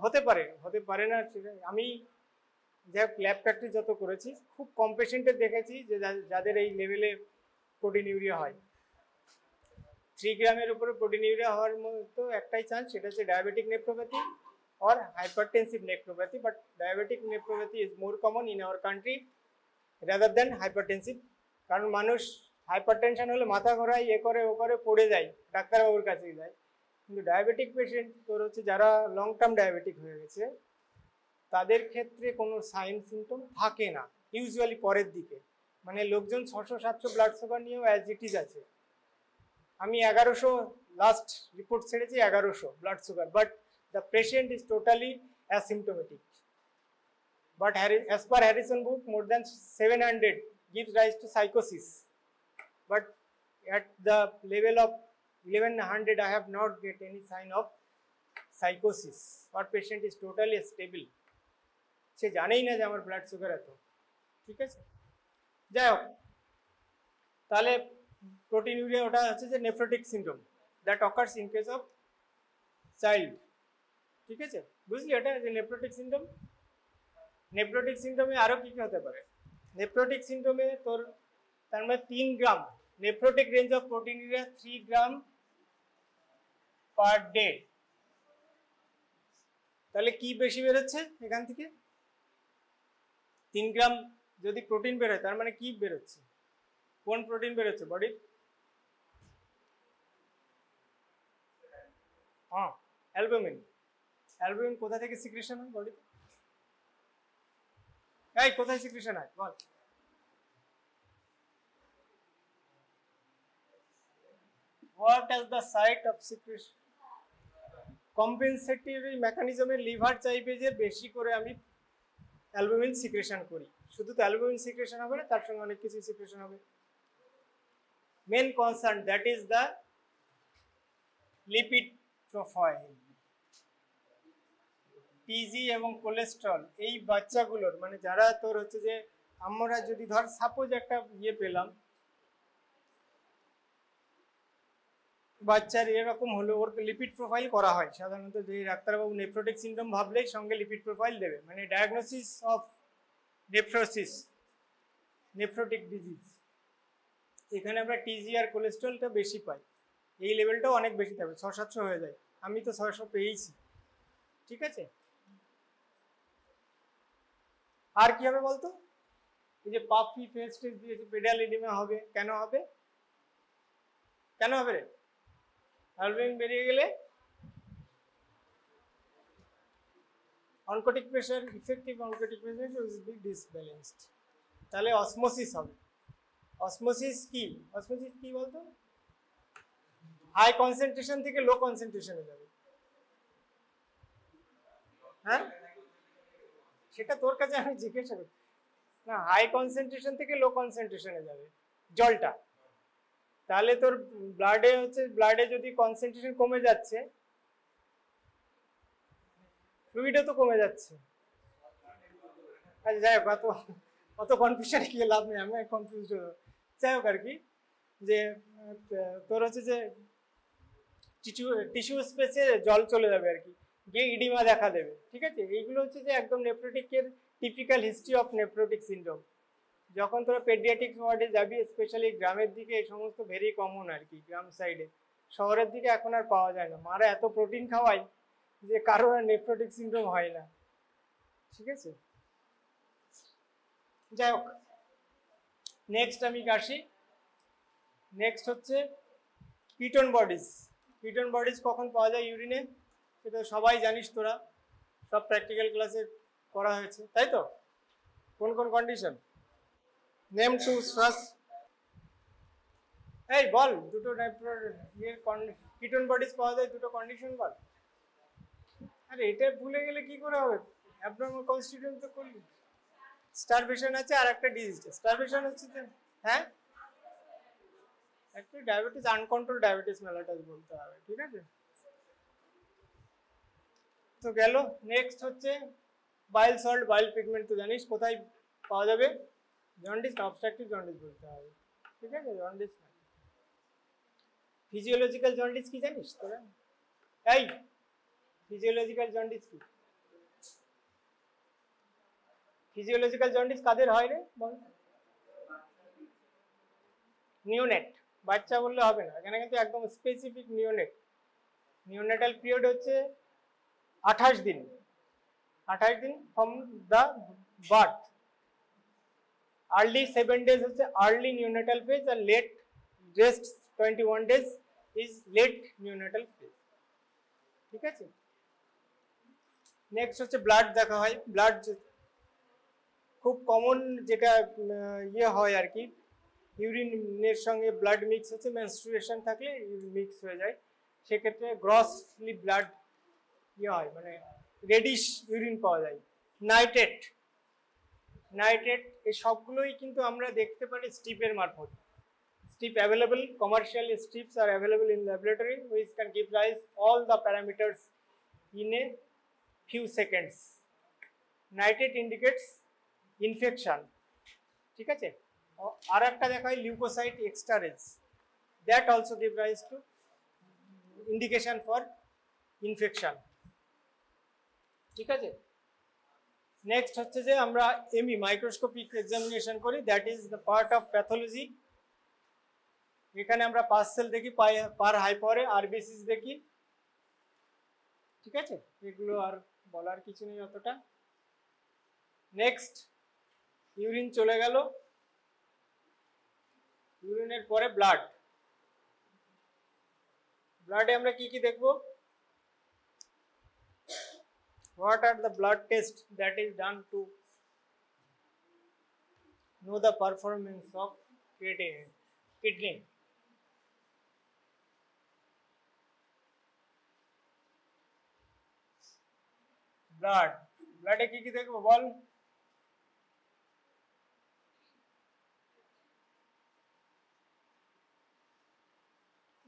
হতে পারে, হতে পারে না। আমি যাই ল্যাব প্র্যাকটিস যত করেছি খুব কম পেশেন্টের দেখেছি যে যাদের এই লেভেলে প্রোটিনিউরিয়া হয়। 3 গ্রামের উপরে প্রোটিনিউরিয়া হওয়ার মতো একটাই চান্স, সেটা হচ্ছে diabetic nephropathy or hypertensive nephropathy, but diabetic nephropathy is more common in our country rather than hypertensive, কারণ মানুষ হাইপারটেনশন হলে মাথা ঘোরায়, এ করে ও করে, পড়ে যায়, ডাক্তারবাবুর কাছে যায়। কিন্তু ডায়াবেটিক পেশেন্ট তোর হচ্ছে যারা লং টার্ম ডায়াবেটিক হয়ে গেছে তাদের ক্ষেত্রে কোনো সাইন সিমটম থাকে না ইউজুয়ালি পরের দিকে। মানে লোকজন 600-700 ব্লাড সুগার নিয়েও অ্যাজ ইট ইজ আছে। আমি 1100 লাস্ট রিপোর্ট ছেড়েছি, 1100 blood sugar, but the patient is totally asymptomatic. But as per Harrison book, more than 700 gives rise to psychosis. But at the level of 1100, I have not get any sign of psychosis. Our patient is totally stable. সে জানেই না যে আমার blood sugar এত, ঠিক আছে। যাই হোক, তাহলে প্রোটিনুরিয়া ওটা হচ্ছে যে nephrotic syndrome that occurs in case of child, ঠিক আছে, বুঝলি এটা যে নেফ্রোটিক সিনড্রোম। নেফ্রোটিক সিনড্রোমে আরো কি কি হতে পারে? নেফ্রোটিক সিনড্রোমে তোর তার মানে 3 gram nephrotic range of proteinuria 3 gram per day. তাহলে কি বেশি বেরোচ্ছে এখান থেকে? 3 গ্রাম যদি প্রোটিন বেরোয় তার মানে কি বেরোচ্ছে? কোন প্রোটিন বেরোচ্ছে বডির? হ্যাঁ, অ্যালবুমিন। অ্যালবুমিন কোথা থেকে সিক্রেশন হয় বডিতে? এই কোথায় সিক্রেশন হয় বল? What is the site of secretion? Compensatory মেকানিজমে লিভার চাইবে যে বেশি করে আমি অ্যালবুমিন সিক্রেশন করি। শুধু তো অ্যালবুমিন সিক্রেশন হবে না, তার সঙ্গে অনেক কিছু সিক্রেশন হবে। Main concern that is the lipid profile. TG এবং কোলেস্ট্রল এই বাচ্চাগুলোর মানে যারা তোর হচ্ছে যে আমরা যদি ধর সাপোজ একটা ইয়ে পেলাম বাচ্চার এরকম হলো, ওর লিপিড প্রোফাইল করা হয় সাধারণত। যে ডাক্তারবাবু নেফ্রোটিক সিনড্রোম ভাবলেই সঙ্গে লিপিড প্রোফাইল দেবে, মানে diagnosis of nephrosis, nephrotic disease. এখানে আমরা টিজি আর কোলেস্ট্রলটা বেশি পাই, এই লেভেলটাও অনেক বেশি থাকবে, 600-700 হয়ে যায়। আমি তো 600 পেয়েছি, ঠিক আছে। আর কি হবে বলতো? এই যে পাফি ফেস টেস্ট দিয়েছে, পেডিয়াল এডিমা হবে। কেন হবে? কেন হবে রে? অ্যালবুমিন বেরিয়ে গেলে oncotic pressure, effective oncotic pressure will be disbalanced. তাহলে অসমোসিস হবে। অসমোসিস কি? অসমোসিস কি বলতো? হাই কনসেন্ট্রেশন থেকে লো কনসেন্ট্রেশনে যাবে। হ্যাঁ, সেটা তোর কাছে আমি জিজ্ঞাসা করি না। হাই কনসেন্ট্রেশন থেকে লো কনসেন্ট্রেশনে যাবে জলটা। তাহলে তোর ব্লাডে হচ্ছে, ব্লাডে যদি কনসেন্ট্রেশন কমে যাচ্ছে, ফ্লুইডও তো কমে যাচ্ছে। আচ্ছা যাই হোক, অত কনফিউশনে গিয়ে লাভ নেই, আমি কনফিউজ হলো। যাই হোক আর কি, যে তোর হচ্ছে যে টিস্যু স্পেসে জল চলে যাবে আর কি, গিয়ে ইডিমা দেখা দেবে, ঠিক আছে। এইগুলো হচ্ছে যে একদম নেফ্রোটিকের typical history of nephrotic syndrome. যখন তোরা পেডিয়াট্রিক ওয়ার্ডে যাবি, স্পেশালি গ্রামের দিকে এই সমস্ত ভেরি কমন আর কি, গ্রাম সাইডে। শহরের দিকে এখন আর পাওয়া যায় না, মারা এত প্রোটিন খাওয়াই যে কারোর আর নেফ্রোটিক সিনড্রোম হয় না, ঠিক আছে। যাই হোক, নেক্সট আমি আসি। নেক্সট হচ্ছে কিটোন বডিজ। কিটোন বডিজ কখন পাওয়া যায় ইউরিনে? সেটা সবাই জানিস তোরা, সব প্র্যাকটিক্যাল ক্লাসে করা হয়েছে, তাই তো? কোন কোন কন্ডিশন? Name two স্ট্রাস। এই বল, দুটো কিটোন বডিজ পাওয়া যায়, দুটো কন্ডিশন বল। আরে এটা ভুলে গেলে কি করে হবে? অ্যাবনর্মাল কনস্টিটিউয়েন্ট তো করলি। স্টারভেশন আছে আর একটা ডিজিজ। স্টারভেশন হচ্ছে যে, হ্যাঁ, একটা ডায়াবেটিস, আনকন্ট্রোল ডায়াবেটিস মেলাটাস বলতে হবে, ঠিক আছে। তো গেল। নেক্সট হচ্ছে বাইল সল্ট, বাইল পিগমেন্ট। তো জানিস কোথায় পাওয়া যাবে? জন্ডিস, অবস্ট্রাকটিভ জন্ডিস বলতে হবে, ঠিক আছে, জন্ডিস। ফিজিওলজিক্যাল জন্ডিস কি জানিস তোরা? এই ফিজিওলজিক্যাল জন্ডিস কি? ফিজিওলজিক্যাল জন্ডিস কাদের হয় রে বল? নিওনেট। বাচ্চা বললে হবে না, এখানে কিন্তু একদম স্পেসিফিক নিওনেট। নিওনেটাল পিরিয়ড হচ্ছে 28 দিন, 28 দিন from the birth. Early 7 days হচ্ছে আর্লি নিউনেটাল ফেজ, আর late rest 21 days is late neonatal phase. ঠিক আছে, নেক্সট হচ্ছে ব্লাড দেখা হয়। ব্লাড খুব কমন যেটা ইয়ে হয় আর কি, ইউরিনের সঙ্গে ব্লাড মিক্স হচ্ছে, মেনস্ট্রুয়েশন থাকলে মিক্স হয়ে যায়, সেক্ষেত্রে গ্রসলি ব্লাড ইয়ে হয়, মানে রেডিশ ইউরিন পাওয়া যায়। নাইট্রেট, নাইট্রেট এই সবগুলোই কিন্তু আমরা দেখতে পারি স্ট্রিপের মারফত। Strip available, commercial strips are available in laboratory which can give rise all the parameters in a few seconds. Nitrate indicates infection. ঠিক আছে, আর একটা দেখা হয় leucocyte এক্সটারেজ, that also give rise to indication for infection. ঠিক আছে, next হচ্ছে যে আমরা এমই মাইক্রোস্কোপিক এক্সামিনেশন করি, that is the part of pathology. এখানে আমরা পার্সেল দেখি, পার হাই পাওয়ারে আরবিসিস দেখি। ঠিক আছে, এগুলো আর বলার কিছু নেই অতটা। নেক্সট ইউরিন চলে গেল, ইউরিনের পরে ব্লাড। ব্লাডে আমরা কি কি দেখব? What are the blood tests that is done to know the performance of kidney? Blood, ব্লাডে কি কি দেখবো বল?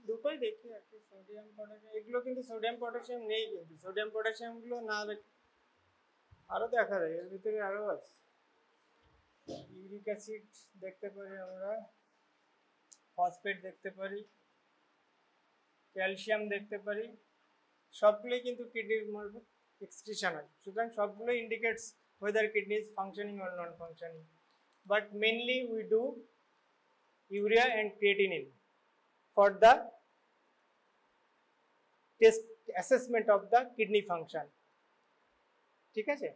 দুটোই দেখি আর কি, সোডিয়াম পটাশিয়াম, এগুলো কিন্তু সোডিয়াম পটাশিয়াম নেই, কিন্তু সোডিয়াম পটাশিয়াম গুলো না দেখি আরো দেখা যায়, এর ভিতরে আরো আছে। ইউরিক অ্যাসিড দেখতে পারি আমরা, ফসফেট দেখতে পারি, ক্যালসিয়াম দেখতে পারি, সবগুলোই কিন্তু কিডনির মারফত এক্সক্রিশন হয়। সুতরাং সবগুলো indicates whether kidney is functioning or non functioning, but mainly we do urea and creatinine for the test assessment of the kidney function. ঠিক আছে,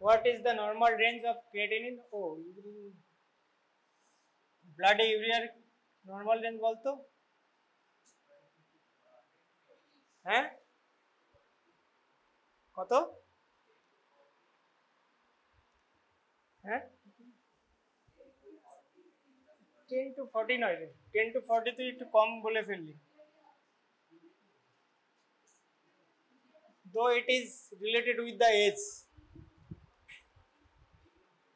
what is the normal range of creatinine? Oh, blood urea normal range বলতো? হ্যাঁ কত? হ্যাঁ 10 to 40 নয় রে, 10 to 40 তুই একটু কম বলে ফেললি, though it is related with the age.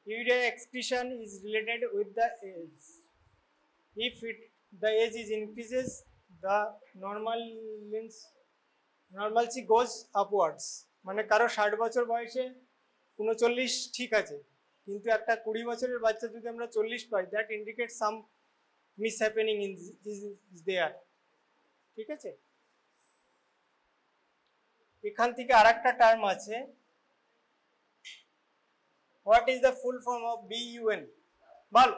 Urea excretion is related with the age. If the age is increases, the normalcy goes upwards. মানে কারো 60 বছর বয়সে 39 ঠিক আছে, কিন্তু একটা 20 বছরের বাচ্চা যদি আমরা 40 পাই, that indicate some mishappening is there. ঠিক আছে, এখান থেকে আরেকটা টার্ম আছে, what is the full form of BUN? বল,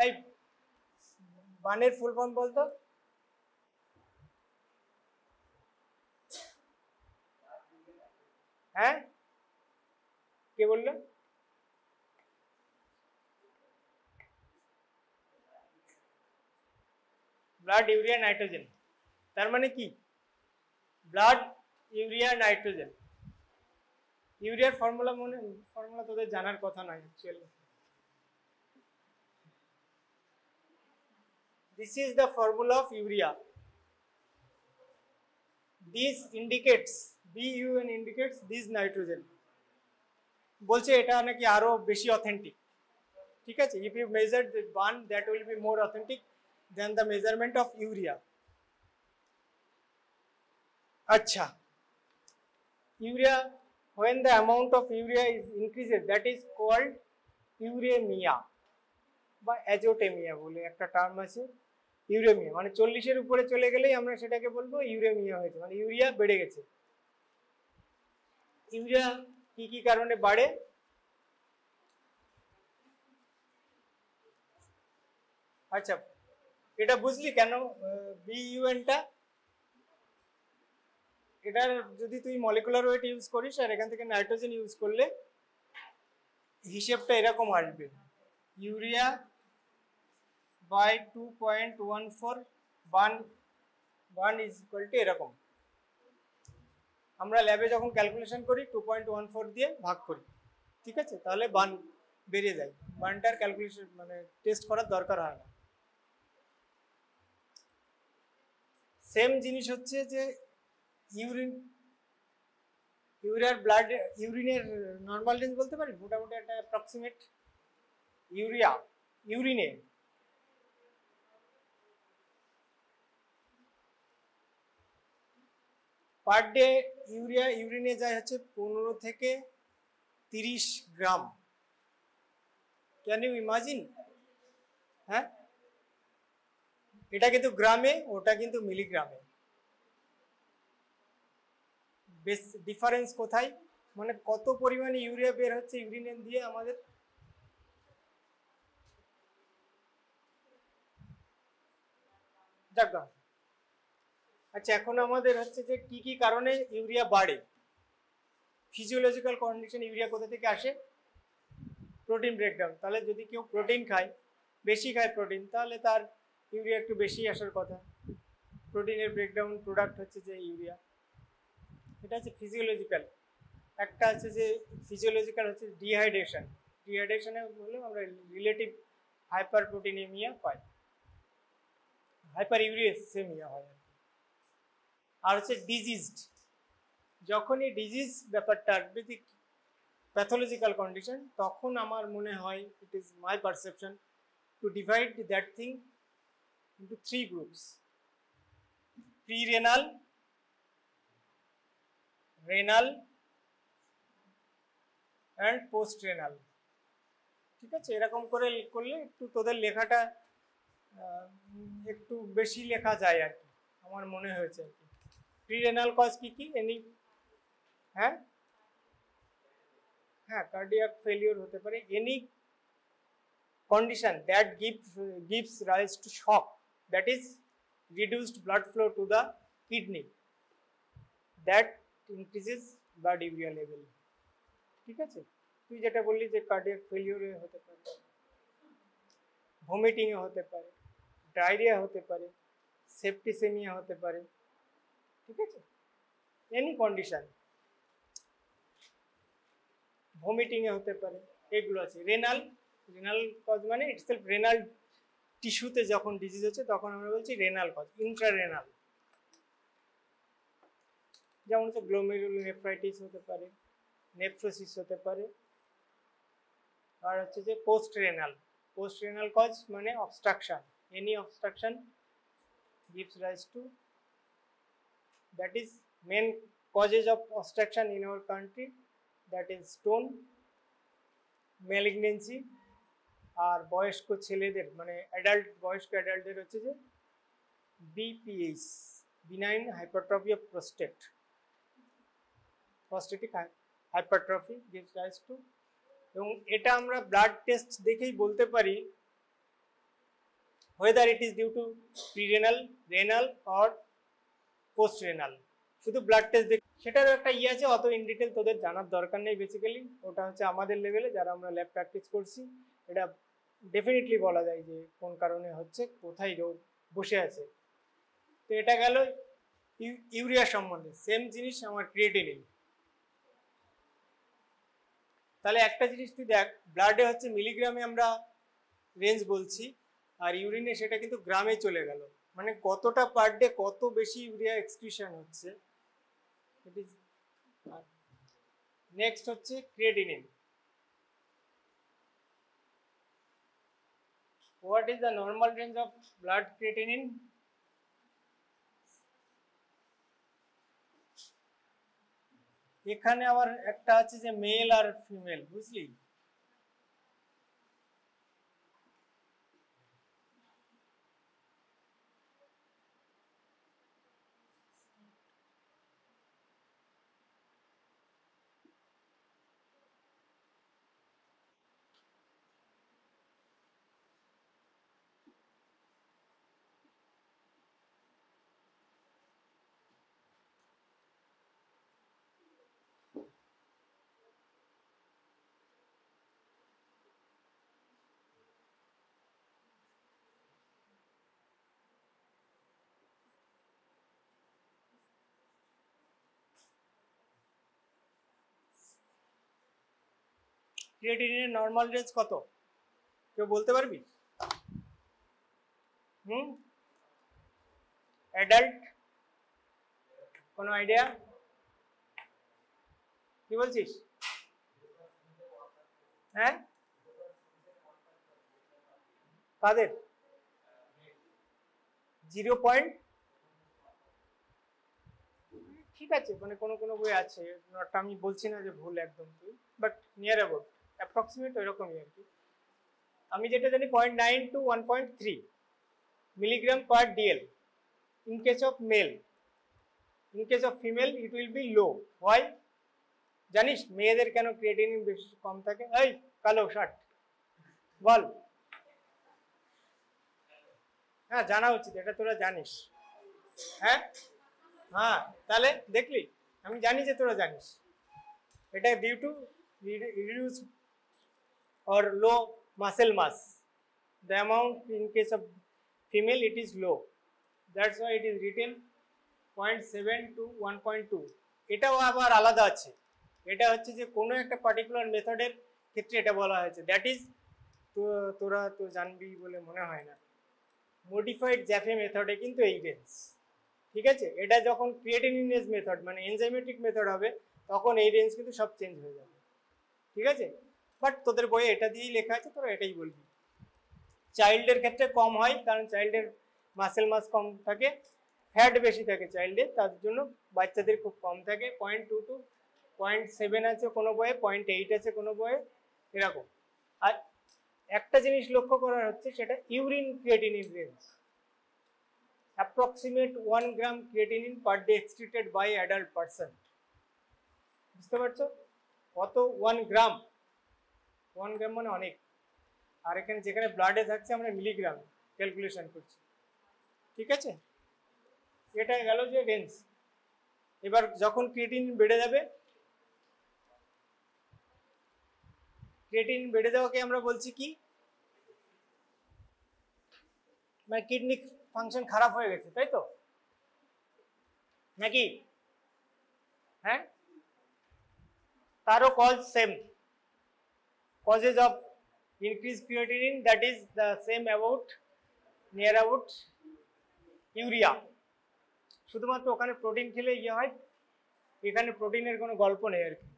এই বানের ফুল ফর্ম বলতো? হ্যাঁ কে বললো? Blood urea nitrogen. তার মানে কি? Blood urea nitrogen. ইউরিয়ার ফর্মুলা তোদের জানার কথা নয় actually. This is the formula of urea. This indicates, BUN indicates this nitrogen. বলছে এটা নাকি আরো বেশি অথেন্টিক। ঠিক আছে, if you measure the one, that will be more authentic than the measurement of urea. আচ্ছা, urea, when the amount of urea is increases, that is called uremia বা azotaemia বলে একটা টার্ম আছে। ইউরেমিয়া মানে 40-এর উপরে চলে গেলেই আমরা সেটাকে বলবো ইউরেমিয়া হয়েছে, মানে ইউরিয়া বেড়ে গেছে। ইউরিয়া কি কি কারণে বাড়ে? আচ্ছা, এটা বুঝলি কেন BUN-টা? এটার যদি তুই মলিকুলার ওয়েট ইউজ করিস আর এখান থেকে নাইট্রোজেন ইউজ করলে হিসেবটা এরকম আসবে, urea by 2.14 BUN, BUN is equal to এরকম। আমরা ল্যাবে যখন ক্যালকুলেশন করি 2.14 দিয়ে ভাগ করি, ঠিক আছে, তাহলে বার্ন বেরিয়ে যায়, বার্নটার ক্যালকুলেশন মানে টেস্ট করার দরকার হয় না। সেম জিনিস হচ্ছে যে ইউরিয়ার ব্লাড, ইউরিনের নর্মাল রেঞ্জ বলতে পারি মোটামুটি একটা অ্যাপ্রক্সিমেট। ইউরিনে পার ডে ইউরিনে যায় হচ্ছে 15 থেকে 30 গ্রাম। Can you imagine? হ্যাঁ, এটা কিন্তু গ্রামে, ওটা কিন্তু মিলিগ্রামে। বেশ ডিফারেন্স কোথায়, মানে কত পরিমাণে ইউরিয়া বের হচ্ছে ইউরিনে দিয়ে আমাদের। দেখা আচ্ছা, এখন আমাদের হচ্ছে যে কি কি কারণে ইউরিয়া বাড়ে, ফিজিওলজিক্যাল কন্ডিশন। ইউরিয়া কোথা থেকে আসে? Protein breakdown. তাহলে যদি কেউ প্রোটিন খায়, বেশি খায় প্রোটিন, তাহলে তার ইউরিয়া একটু বেশি আসার কথা। প্রোটিনের ব্রেকডাউন প্রোডাক্ট হচ্ছে যে ইউরিয়া, এটা হচ্ছে ফিজিওলজিক্যাল। একটা হচ্ছে যে ফিজিওলজিক্যাল হচ্ছে ডিহাইড্রেশন। ডিহাইড্রেশনে হলে আমরা রিলেটিভ হাইপার প্রোটিনেমিয়া পাই, হাইপার ইউরিয়াসেমিয়া হয়। আর হচ্ছে ডিজিজড, যখনই ডিজিজ ব্যাপারটা আসবে, প্যাথোলজিক্যাল কন্ডিশন, তখন আমার মনে হয়, it is my perception, to divide that thing into 3 groups: prerenal, renal and post renal. ঠিক আছে, এরকম করে করলে একটু তোদের লেখাটা একটু বেশি লেখা যায় আর কি, আমার মনে হয়েছে আর কি। প্রি-রেনাল কজ কি কি? এনি, হ্যাঁ হ্যাঁ, কার্ডিয়াক ফেলিওর হতে পারে, any condition that gives rise to shock, that is reduced blood flow to the kidney, that increases blood urea level। ঠিক আছে, তুই যেটা বললি যে কার্ডিয়াক ফেলিওরে হতে পারে, ভমিটিং এ হতে পারে, ডায়রিয়া হতে পারে, সেপ্টিসেমিয়া হতে পারে, ঠিক আছে, এনি কন্ডিশন, ভমিটিং এ হতে পারে, এগুলো আছে। রেনাল, রেনাল কজ মানে ইটসেলফ রেনাল টিস্যুতে যখন ডিজিজ হচ্ছে তখন আমরা বলছি রেনাল কজ। ইন্ট্রারেনাল যেমন হচ্ছে গ্লোমেরুলোনেফ্রাইটিস হতে পারে, নেফ্রোসিস হতে পারে। আর হচ্ছে যে post renal, post renal cause মানে obstruction, any obstruction gives rise to, that is main causes of obstruction in our country, that is stone, malignancy। আর বয়স্ক ছেলেদের মানে অ্যাডাল্ট, বয়স্ক অ্যাডাল্টদের হচ্ছে যে BPH, benign hypertrophy of prostate, prostatic hypertrophy gives rise to। এবং এটা আমরা ব্লাড টেস্ট দেখেই বলতে পারি whether it is due to pre-renal, renal or post-renal, শুধু ব্লাড টেস্ট দেখে। সেটারও একটা ইয়ে আছে, অত ইন ডিটেল তোদের জানার দরকার নেই বেসিক্যালি, ওটা হচ্ছে আমাদের লেভেলে যারা আমরা ল্যাব প্র্যাকটিস করছি, এটা ডেফিনেটলি বলা যায় যে কোন কারণে হচ্ছে, কোথায় রোগ বসে আছে। তো এটা গেল ইউরিয়া সম্বন্ধে। সেম জিনিস আমার ক্রিয়েটিনিন। তাহলে একটা জিনিস তুই দেখ, ব্লাডে হচ্ছে মিলিগ্রামে আমরা রেঞ্জ বলছি, আর ইউরিনে সেটা কিন্তু গ্রামে চলে গেল, মানে কতটা পার ডে কত বেশি ইউরিয়া এক্সক্রিশন হচ্ছে। নেক্সট হচ্ছে creatinine. What is the normal range of blood creatinine? এখানে আবার একটা আছে যে মেল আর ফিমেল, বুঝলি? ক্রিয়েটিনিনের নর্মাল রেঞ্জ কত কেউ বলতে পারবি? অ্যাডাল্ট কোনো আইডিয়া? কি বলছিস? হ্যাঁ কাদের 0. ঠিক আছে, মানে কোনো কোনো বই আছে, নটটা আমি বলছি না যে ভুল একদম তুই, বাট নিয়ার অ্যাবাউট অ্যাপ্রক্সিমেট ওইরকমই আর কি। আমি যেটা জানি 0.9 to 1.3 milligram per DL in case of male. In case of female it will be low. Why? জানিস মেয়েদের কেন ক্রিয়েটিনিন বেশি কম থাকে? এই কালো শার্ট বল। হ্যাঁ জানা উচিত, এটা তোরা জানিস। হ্যাঁ হ্যাঁ তাহলে দেখলি, আমি জানি যে তোরা জানিস। এটা due to reduce or low muscle mass. The amount in case of female it is low. That's why it is written 0.7 to 1.2. এটাও আবার আলাদা আছে, এটা হচ্ছে যে কোনো একটা পার্টিকুলার মেথডের ক্ষেত্রে এটা বলা হয়েছে। দ্যাট ইজ তোরা তো জানবি বলে মনে হয় না, মডিফাইড জ্যাফে মেথডে কিন্তু এই রেঞ্জ। ঠিক আছে, এটা যখন ক্রিয়েটিনিনেজ মেথড মানে এনজাইমেটিক মেথড হবে তখন এই রেঞ্জ কিন্তু সব চেঞ্জ হয়ে যাবে। ঠিক আছে, বাট তোদের বইয়ে এটা দিয়েই লেখা আছে, তোরা এটাই বলবি। চাইল্ডের ক্ষেত্রে কম হয় কারণ চাইল্ডের মাসেল মাস কম থাকে, ফ্যাট বেশি থাকে চাইল্ডের, তার জন্য বাচ্চাদের খুব কম থাকে। 0.2 to 0.7 আছে কোনো বইয়ে, 0.8 আছে কোনো বইয়ে, এরকম। আর একটা জিনিস লক্ষ্য করার হচ্ছে সেটা urine creatinine range. Approximate 1 gram creatinine per day excreted by adult person. বুঝতে পারছো কত? 1 গ্রাম। 1 গ্রাম মানে অনেক। আর এখানে যেখানে ব্লাডে থাকছে আমরা মিলিগ্রাম ক্যালকুলেশন করছি। ঠিক আছে, এটা গেল যে রেঞ্জ। এবার যখন ক্রিয়েটিনিন বেড়ে যাবে, ক্রিয়েটিনিন বেড়ে যাওয়াকে আমরা বলছি কি, মানে কিডনি ফাংশন খারাপ হয়ে গেছে, তাই তো নাকি? হ্যাঁ, তারও cause same, causes of increased creatinine, that is the same about near about urea. শুধুমাত্র ওখানে প্রোটিন খেলে ইয়ে হয়, এখানে প্রোটিনের কোনো গল্প নেই আর কি।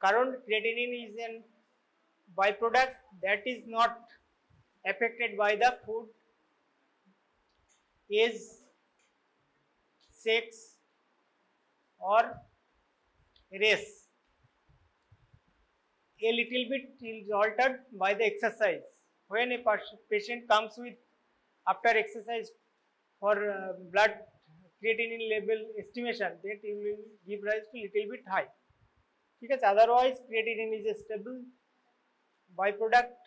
কারণ creatinine is an byproduct that is not affected by the food, age, sex or race. A little bit is altered by the exercise. When a patient comes with after exercise for blood creatinine level estimation, that it will give rise to little bit high. ঠিক আছে, otherwise creatinine is a stable byproduct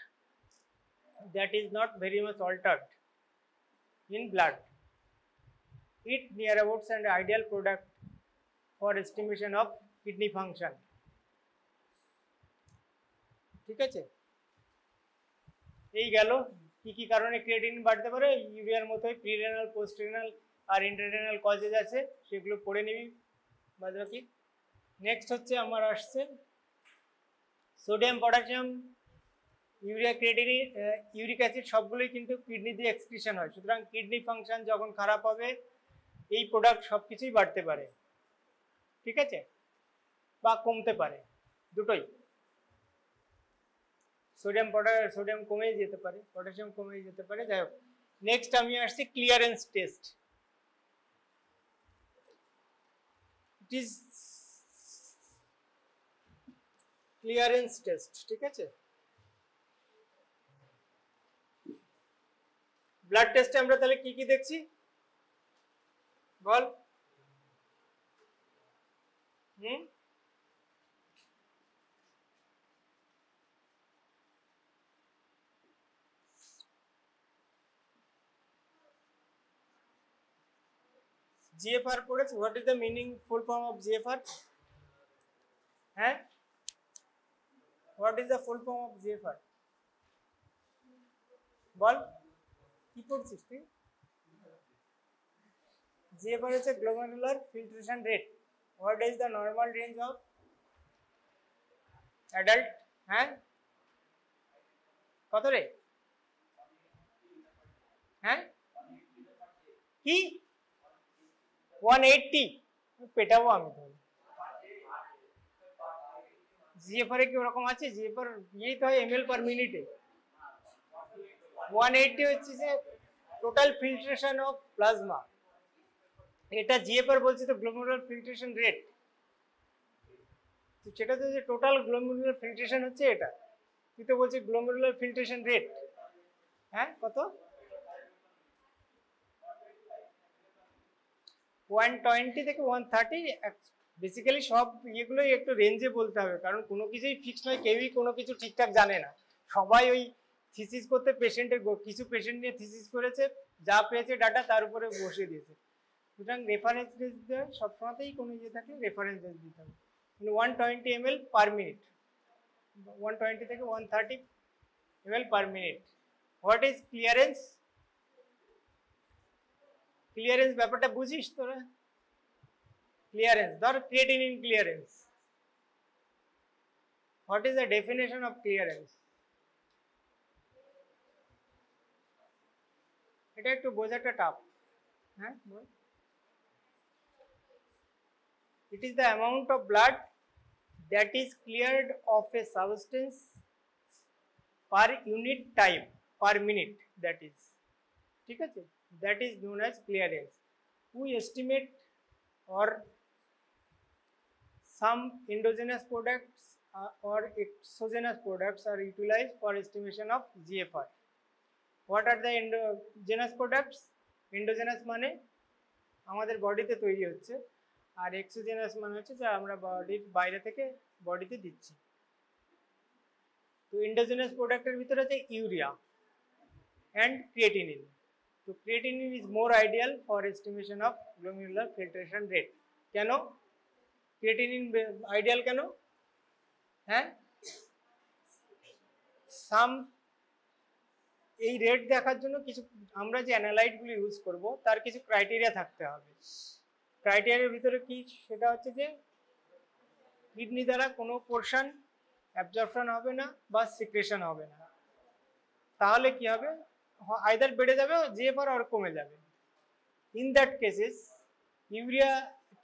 that is not very much altered in blood. It near about an ideal product for estimation of kidney function. ঠিক আছে, এই গেল কি কি কারণে creatinine বাড়তে পারে। ইউরিয়ার মতোই প্রিরেনাল, পোস্টরেনাল আর ইন্টাররেনাল কজেস আছে, সেগুলো পড়ে নিবি বাদ বাকি। নেক্সট হচ্ছে আমার আসছে sodium, potassium, urea, creatinine, uric acid সবগুলোই কিন্তু কিডনি দিয়ে এক্সক্রিশন হয়। সুতরাং কিডনি ফাংশন যখন খারাপ হবে এই প্রোডাক্ট সব কিছুই বাড়তে পারে। ঠিক আছে, বা কমতে পারে, দুটোই। সোডিয়াম কমে যেতে পারে, পটাশিয়াম কমে যেতে পারে, যাই হোক। নেক্সট আমি আসছি clearance test. It is clearance test. ঠিক আছে, ব্লাড টেস্টে আমরা তাহলে কি কি দেখছি বল? GFR পড়েছে? What is the meaning, full form of GFR? হ্যাঁ, what is the full form of GFR বল, কি পড়ছিস তুই? GFR হচ্ছে glomerular filtration rate. What is the normal range of adult হ্যাঁ কত রে? হ্যাঁ কি 180? পেটাবো আমি তাহলে। জিএফআর এ কি ওরকম আছে? জিএফআর ইয়েই তো হয় এমএল পার মিনিটে। 180 হচ্ছে যে টোটাল ফিল্ট্রেশন অফ প্লাজমা। এটা জিএফআর বলছে তো গ্লোমেরুলার ফিল্ট্রেশন রেট। তো সেটা তো যে টোটাল গ্লোমেরুলার ফিল্ট্রেশন হচ্ছে এটা। তুই তো বলছিস গ্লোমেরুলার ফিল্ট্রেশন রেট। হ্যাঁ কত? 120 থেকে 130। বেসিক্যালি সব ইয়েগুলোই একটু রেঞ্জে বলতে হবে, কারণ কোনো কিছুই ফিক্স নয়, কেউই কোনো কিছু ঠিকঠাক জানে না। সবাই ওই থিসিস করতে পেশেন্টের কিছু পেশেন্ট নিয়ে থিসিস করেছে, যা পেয়েছে ডাটা তার উপরে বসিয়ে দিয়েছে। সুতরাং রেফারেন্স রেঞ্জ দেওয়া সবসময়তেই কোনো ইয়ে থাকলে রেফারেন্স রেঞ্জ দিতে হবে। মানে 120 ml পার মিনিট, 120 থেকে 130 ml per minute. What is clearance? Clearance ব্যাপারটা বুঝিস তোরা? ক্লিয়ারেন্স ধর creatinine clearance. What is the definition of clearance? এটা একটু বোঝাটা টাফ। হ্যাঁ বল। It is the amount of blood that is cleared of a substance per unit time per minute, that is ঠিক আছে, that is known as clearance. We estimate or some endogenous products or exogenous products are utilized for estimation of GFR. What are the endogenous products? Endogenous মানে আমাদের বডিতে তৈরি হচ্ছে, আর exogenous মানে হচ্ছে যা আমরা বডির বাইরে থেকে বডিতে দিচ্ছি। তো এন্ডোজেনাস প্রোডাক্টের ভিতরে আছে ইউরিয়া অ্যান্ড ক্রিয়েটিনিন। তো creatinine is more ideal for estimation of glomerular filtration rate. কেন ক্রিয়েটিনিন আইডিয়াল কেন? হ্যাঁ সাম এই রেট দেখার জন্য কিছু আমরা যে অ্যানালাইটগুলো ইউজ করব তার কিছু ক্রাইটেরিয়া থাকতে হবে। ক্রাইটেরিয়ার ভিতরে কি? সেটা হচ্ছে যে কিডনি দ্বারা কোনো পোর্শন অ্যাবজর্পশন হবে না বা সিক্রেশন হবে না, তাহলে কি হবে? আইদার বেড়ে যাবে জিএফআর আর কমে যাবে। In that cases urea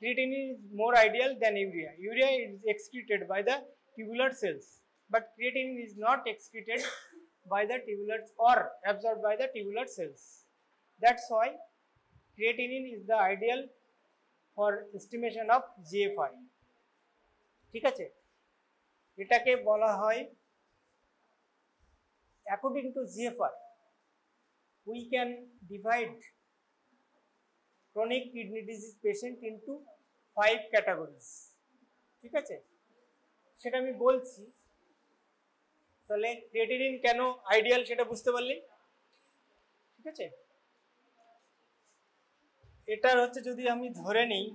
creatinine is more ideal than urea. Urea is excreted by the tubular cells, but creatinine is not excreted by the tubular or absorbed by the tubular cells. That's why creatinine is the ideal for estimation of GFR. ঠিক আছে, এটাকে বলা হয় according to GFR we can divide chronic kidney disease patient into 5 categories. ঠিক আছে, সেটা আমি বলছি। তাহলে ক্রিয়েটিনিন কেন আইডিয়াল সেটা বুঝতে পারলি? ঠিক আছে, এটার হচ্ছে যদি আমি ধরে নিই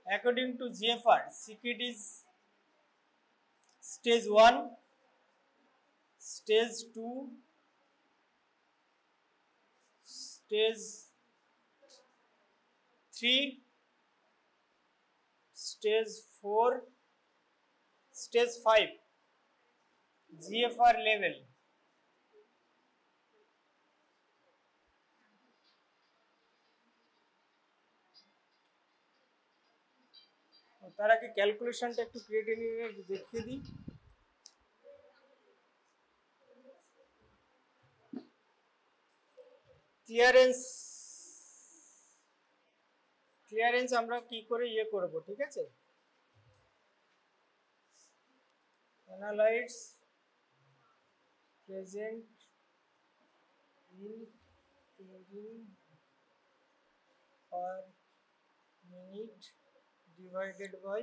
according to GFR CKD is stage 1, stage 2, stage 3, stage 4, stage 5 GFR level. তার আগে ক্যালকুলেশনটা একটু ক্রিয়েটিনিনের দেখিয়ে দিই। ক্লিয়ারেন্স আমরা কি করে ইয়ে করব? ঠিক আছে, analytes present in urine per minute divided by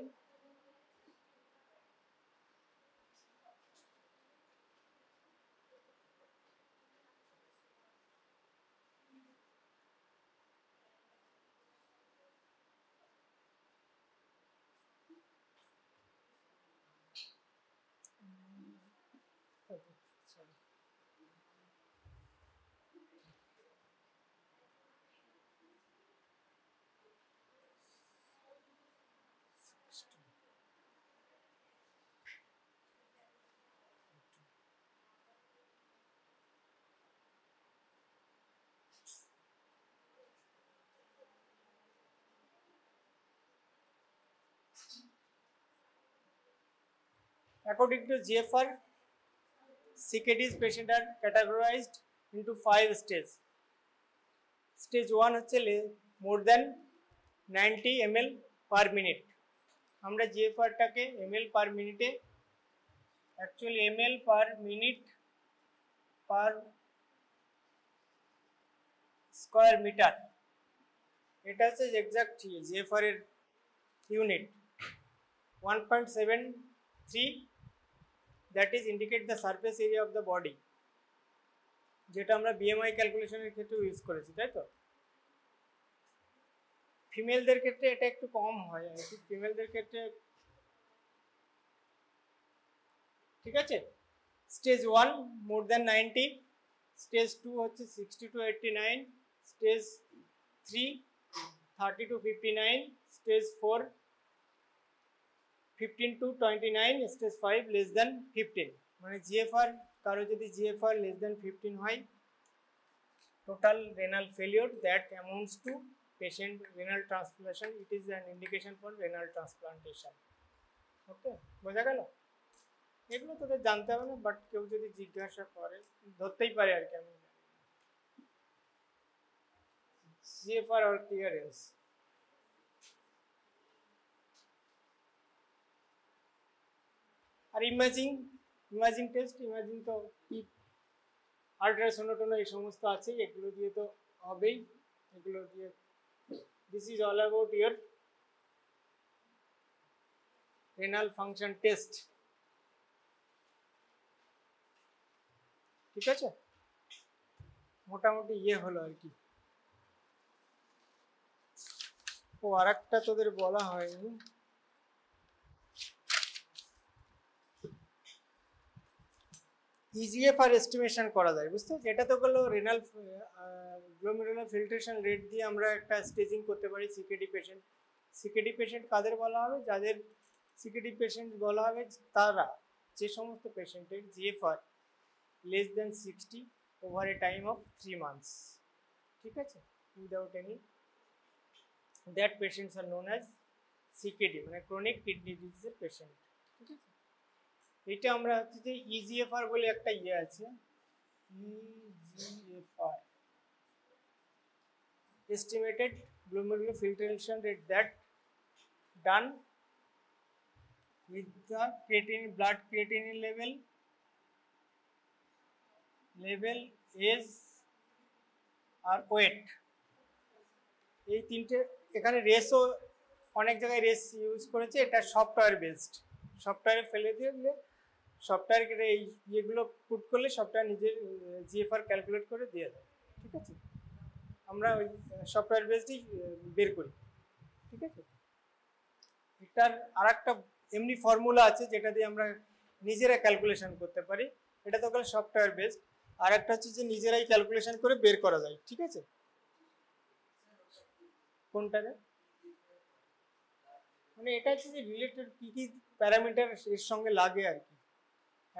According to GFR, CKD's patient are categorized into 5 stages. Stage 1 হচ্ছে more than 90 ml per minute. আমরা GFR টাকে ml per minute actually ml per minute per square meter. এটা হচ্ছে exact GFR এর unit 1.73, that is indicate the surface area of the body, যেটা আমরা BMI ক্যালকুলেশনের ক্ষেত্রে use করেছি, তাই তো? ফিমেলদের ক্ষেত্রে এটা একটু কম হয় আর কি, ফিমেলদের ক্ষেত্রে ঠিক আছে। স্টেজ 1 মোর দ্যান 90, স্টেজ 2 হচ্ছে 60 to 89, stage 3 30 to 59, stage 4 15 to 29, stage 5 less than 15। মানে GFR কারো যদি GFR less than 15 হয়, total renal failure that amounts to patient renal transplantation, it is an indication for renal transplantation। ওকে, বোঝা গেল? এগুলো তোদের জানতে হবে না, বাট কেউ যদি জিজ্ঞাসা করে ধরতেই পারে আর কি। আমি GFR or ক্লিয়ারেন্স। আর ইমাজিং টেস্ট, ইমাজিং তো কি আল্ট্রাসোনোটোনো এই সমস্ত আছে, এগুলো দিয়ে তো হবেই, এগুলো দিয়ে this is all about your renal function test. ঠিক আছে, মোটামুটি হলো আর কি। ও আর একটা তোদের বলা হয়নি, ইজিএফআর এস্টিমেশন করা যায়, বুঝতে? এটা তো গেলো রেনাল গ্লোমেরুলার ফিল্ট্রেশন রেট দিয়ে আমরা একটা স্টেজিং করতে পারি সিকেডি পেশেন্ট। সিকেডি পেশেন্ট কাদের বলা হবে? যাদের সিকেডি পেশেন্ট বলা হবে তারা যে সমস্ত পেশেন্টের GFR less than 60 over a time of 3 months। ঠিক আছে, without any, that patients are known as CKD, মানে ক্রনিক কিডনি ডিজিজের পেশেন্ট। ঠিক আছে, এটা আমরা হচ্ছে যে ইজিএফআর বলে একটা আছে, eGFR estimated glomerular filtration rate that done with the creatinine, blood creatinine level, age আর ওয়েট। এই তিনটে, এখানে রেসও অনেক জায়গায় রেস ইউজ করেছে, এটা সফটওয়্যার বেসড। সফটওয়্যারে ফেলে দিলে সফটওয়্যার এই ইয়েগুলো পুট করলে সফটওয়্যার নিজের জিএফআর ক্যালকুলেট করে দিয়ে দেয়। ঠিক আছে, আমরা ওই সফটওয়্যার বেসডই বের করি। ঠিক আছে, এটার আর একটা এমনি ফর্মুলা আছে যেটা দিয়ে আমরা নিজেরা ক্যালকুলেশন করতে পারি, এটা তো গেল সফটওয়্যার বেসড। আর একটা হচ্ছে যে নিজেরাই ক্যালকুলেশন করে বের করা যায়। ঠিক আছে, কোনটারে? মানে এটা হচ্ছে যে রিলেটেড কি কি প্যারামিটার এর সঙ্গে লাগে আর কি।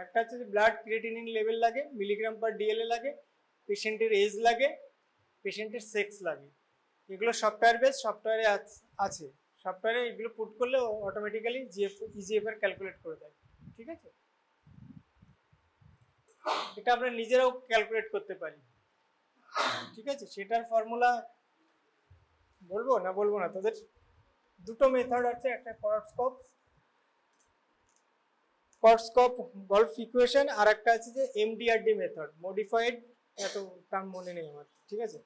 একটা হচ্ছে যে ব্লাড ক্রিয়েটিনিন লেভেল লাগে, মিলিগ্রাম পার ডিএলএ লাগে, পেশেন্টের এজ লাগে, পেশেন্টের সেক্স লাগে। এগুলো সফটওয়্যার বেস, সফটওয়্যারে আছে, সফটওয়্যারে এগুলো পুট করলে অটোমেটিক্যালি ইজিএফআর ক্যালকুলেট করে দেয়। ঠিক আছে, এটা আমরা নিজেরাও ক্যালকুলেট করতে পারি। ঠিক আছে, সেটার ফর্মুলা বলবো না তোদের? দুটো মেথড আছে, একটা কটস্কপ গলফ ইকুয়েশন, আর একটা আছে যে এমডিআরডি মেথড, মডিফাইড, এত টার্ম মনে নেই আমার। ঠিক আছে,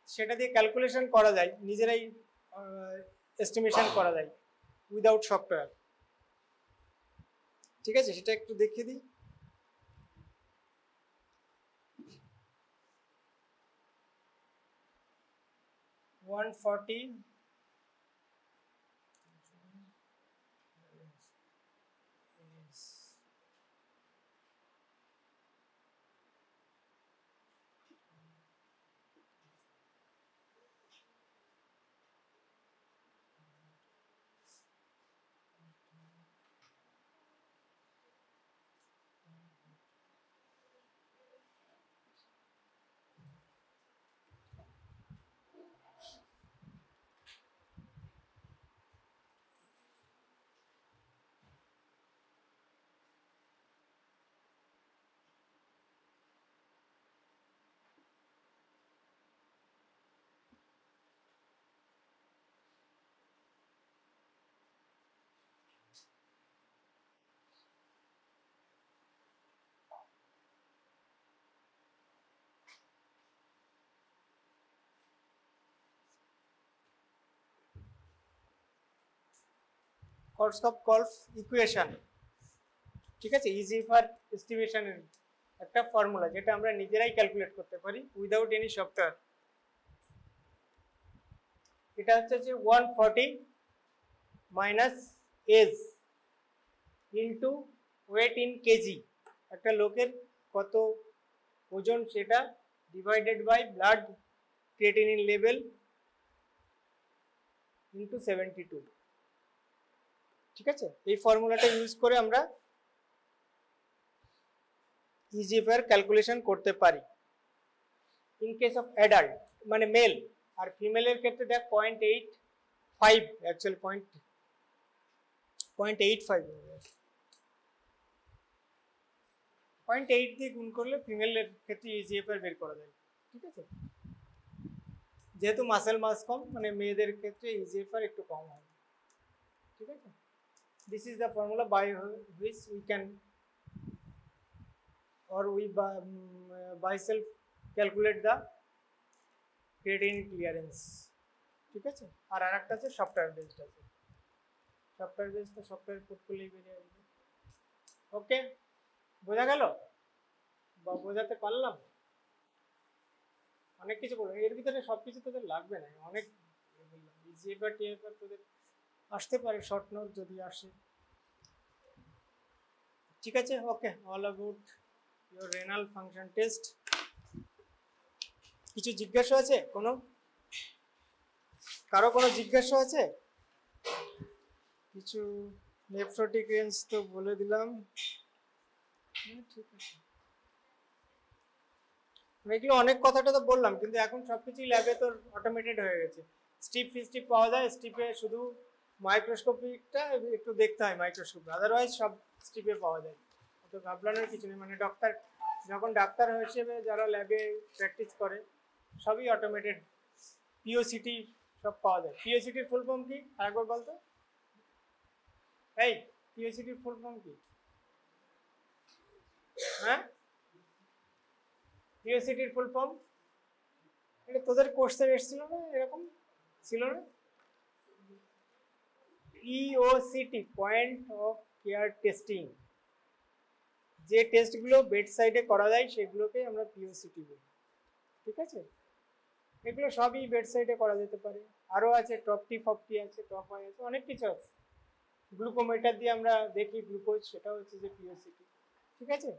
সেটা দিয়ে ক্যালকুলেশন করা যায়, নিজেরাই এস্টিমেশন করা যায় উইদাউট সফটওয়্যার। ঠিক আছে, সেটা একটু দেখিয়ে দিই। ওয়ান 40 1 Korsakoff ইকুয়েশন, ঠিক আছে, ইজিএফআর এস্টিমেশনের একটা ফর্মুলা যেটা আমরা নিজেরাই ক্যালকুলেট করতে পারি উইদাউট এনি সফটওয়্যার। এটা হচ্ছে যে 140 minus age into weight in KG, একটা লোকের কত ওজন সেটা divided by blood creatinine level into 72, ঠিক আছে। এই ফর্মুলাটা ইউজ করে আমরা ইজিএফআর ক্যালকুলেশন করতে পারি ইন কেস অফ অ্যাডাল্ট, মানে মেল। আর ফিমেলের ক্ষেত্রে দেখ 0.85, অ্যাকচুয়ালি 0.85, 0.8 দিয়ে গুণ করলে ফিমেলের ক্ষেত্রে ইজিএফআর বের করা যায়, ঠিক আছে। যেহেতু মাসেল মাস কম, মানে মেয়েদের ক্ষেত্রে ইজিএফআর একটু কম হয়, ঠিক আছে। This is the formula by which we can or we by self calculate the creatinine clearance, ঠিক আছে। আর আরেকটা আছে সফটওয়্যার বেসড, আছে সফটওয়্যার বেসড, তো সফটওয়্যার পুট করলেই বেরিয়ে আসবে। ওকে, বোঝা গেল বা বোঝাতে পারলাম? অনেক কিছু বললাম, এর ভিতরে সব কিছু তোদের লাগবে না, অনেক ইজিএফআর টিএফআর তোদের আসতে পারে, শর্ট নোট যদি আসে, ঠিক আছে। Okay, all about your renal function test. কিছু জিজ্ঞাসা আছে? কারো কোনো জিজ্ঞাসা আছে? কিছু নেফ্রোটিক রেঞ্জ তো বলে দিলাম, ঠিক আছে। এগুলো অনেক কথাটা তো বললাম, কিন্তু এখন সবকিছুই ল্যাবে তোর অটোমেটেড হয়ে গেছে। স্ট্রিপ ফিস্ট্রিপ পাওয়া যায়, স্ট্রিপে শুধু মাইক্রোস্কোপিকটা একটু দেখতে হয় মাইক্রোস্কোপে, আদারওয়াইজ সব স্ট্রিপে পাওয়া যায়। তো ঘাবড়ানোর কিছু নেই, মানে যখন ডাক্তার হিসেবে যারা ল্যাবে প্র্যাকটিস করে সবই অটোমেটেড। পিওসিটি সব পাওয়া যায়। পিওসিটির ফুল ফর্ম কি আরেকবার বলতো? এই পিওসিটির ফুল ফর্ম কি? হ্যাঁ, পিওসিটির ফুল ফর্ম এটা তোদের কোর্সে এসেছিল না? এরকম ছিল না? পিওসিটি, পয়েন্ট অফ কেয়ার টেস্টিং। যে টেস্টগুলো বেড সাইডে করা যায় সেগুলোকে আমরা পিওসিটি বলি, ঠিক আছে। এগুলো সবই বেড সাইডে করা যেতে পারে। আরও আছে টপটি ফপটি আছে, টপ আই আছে, অনেক কিছু আছে। গ্লুকোমিটার দিয়ে আমরা দেখি গ্লুকোজ, সেটাও হচ্ছে যে পিওসিটি, ঠিক আছে।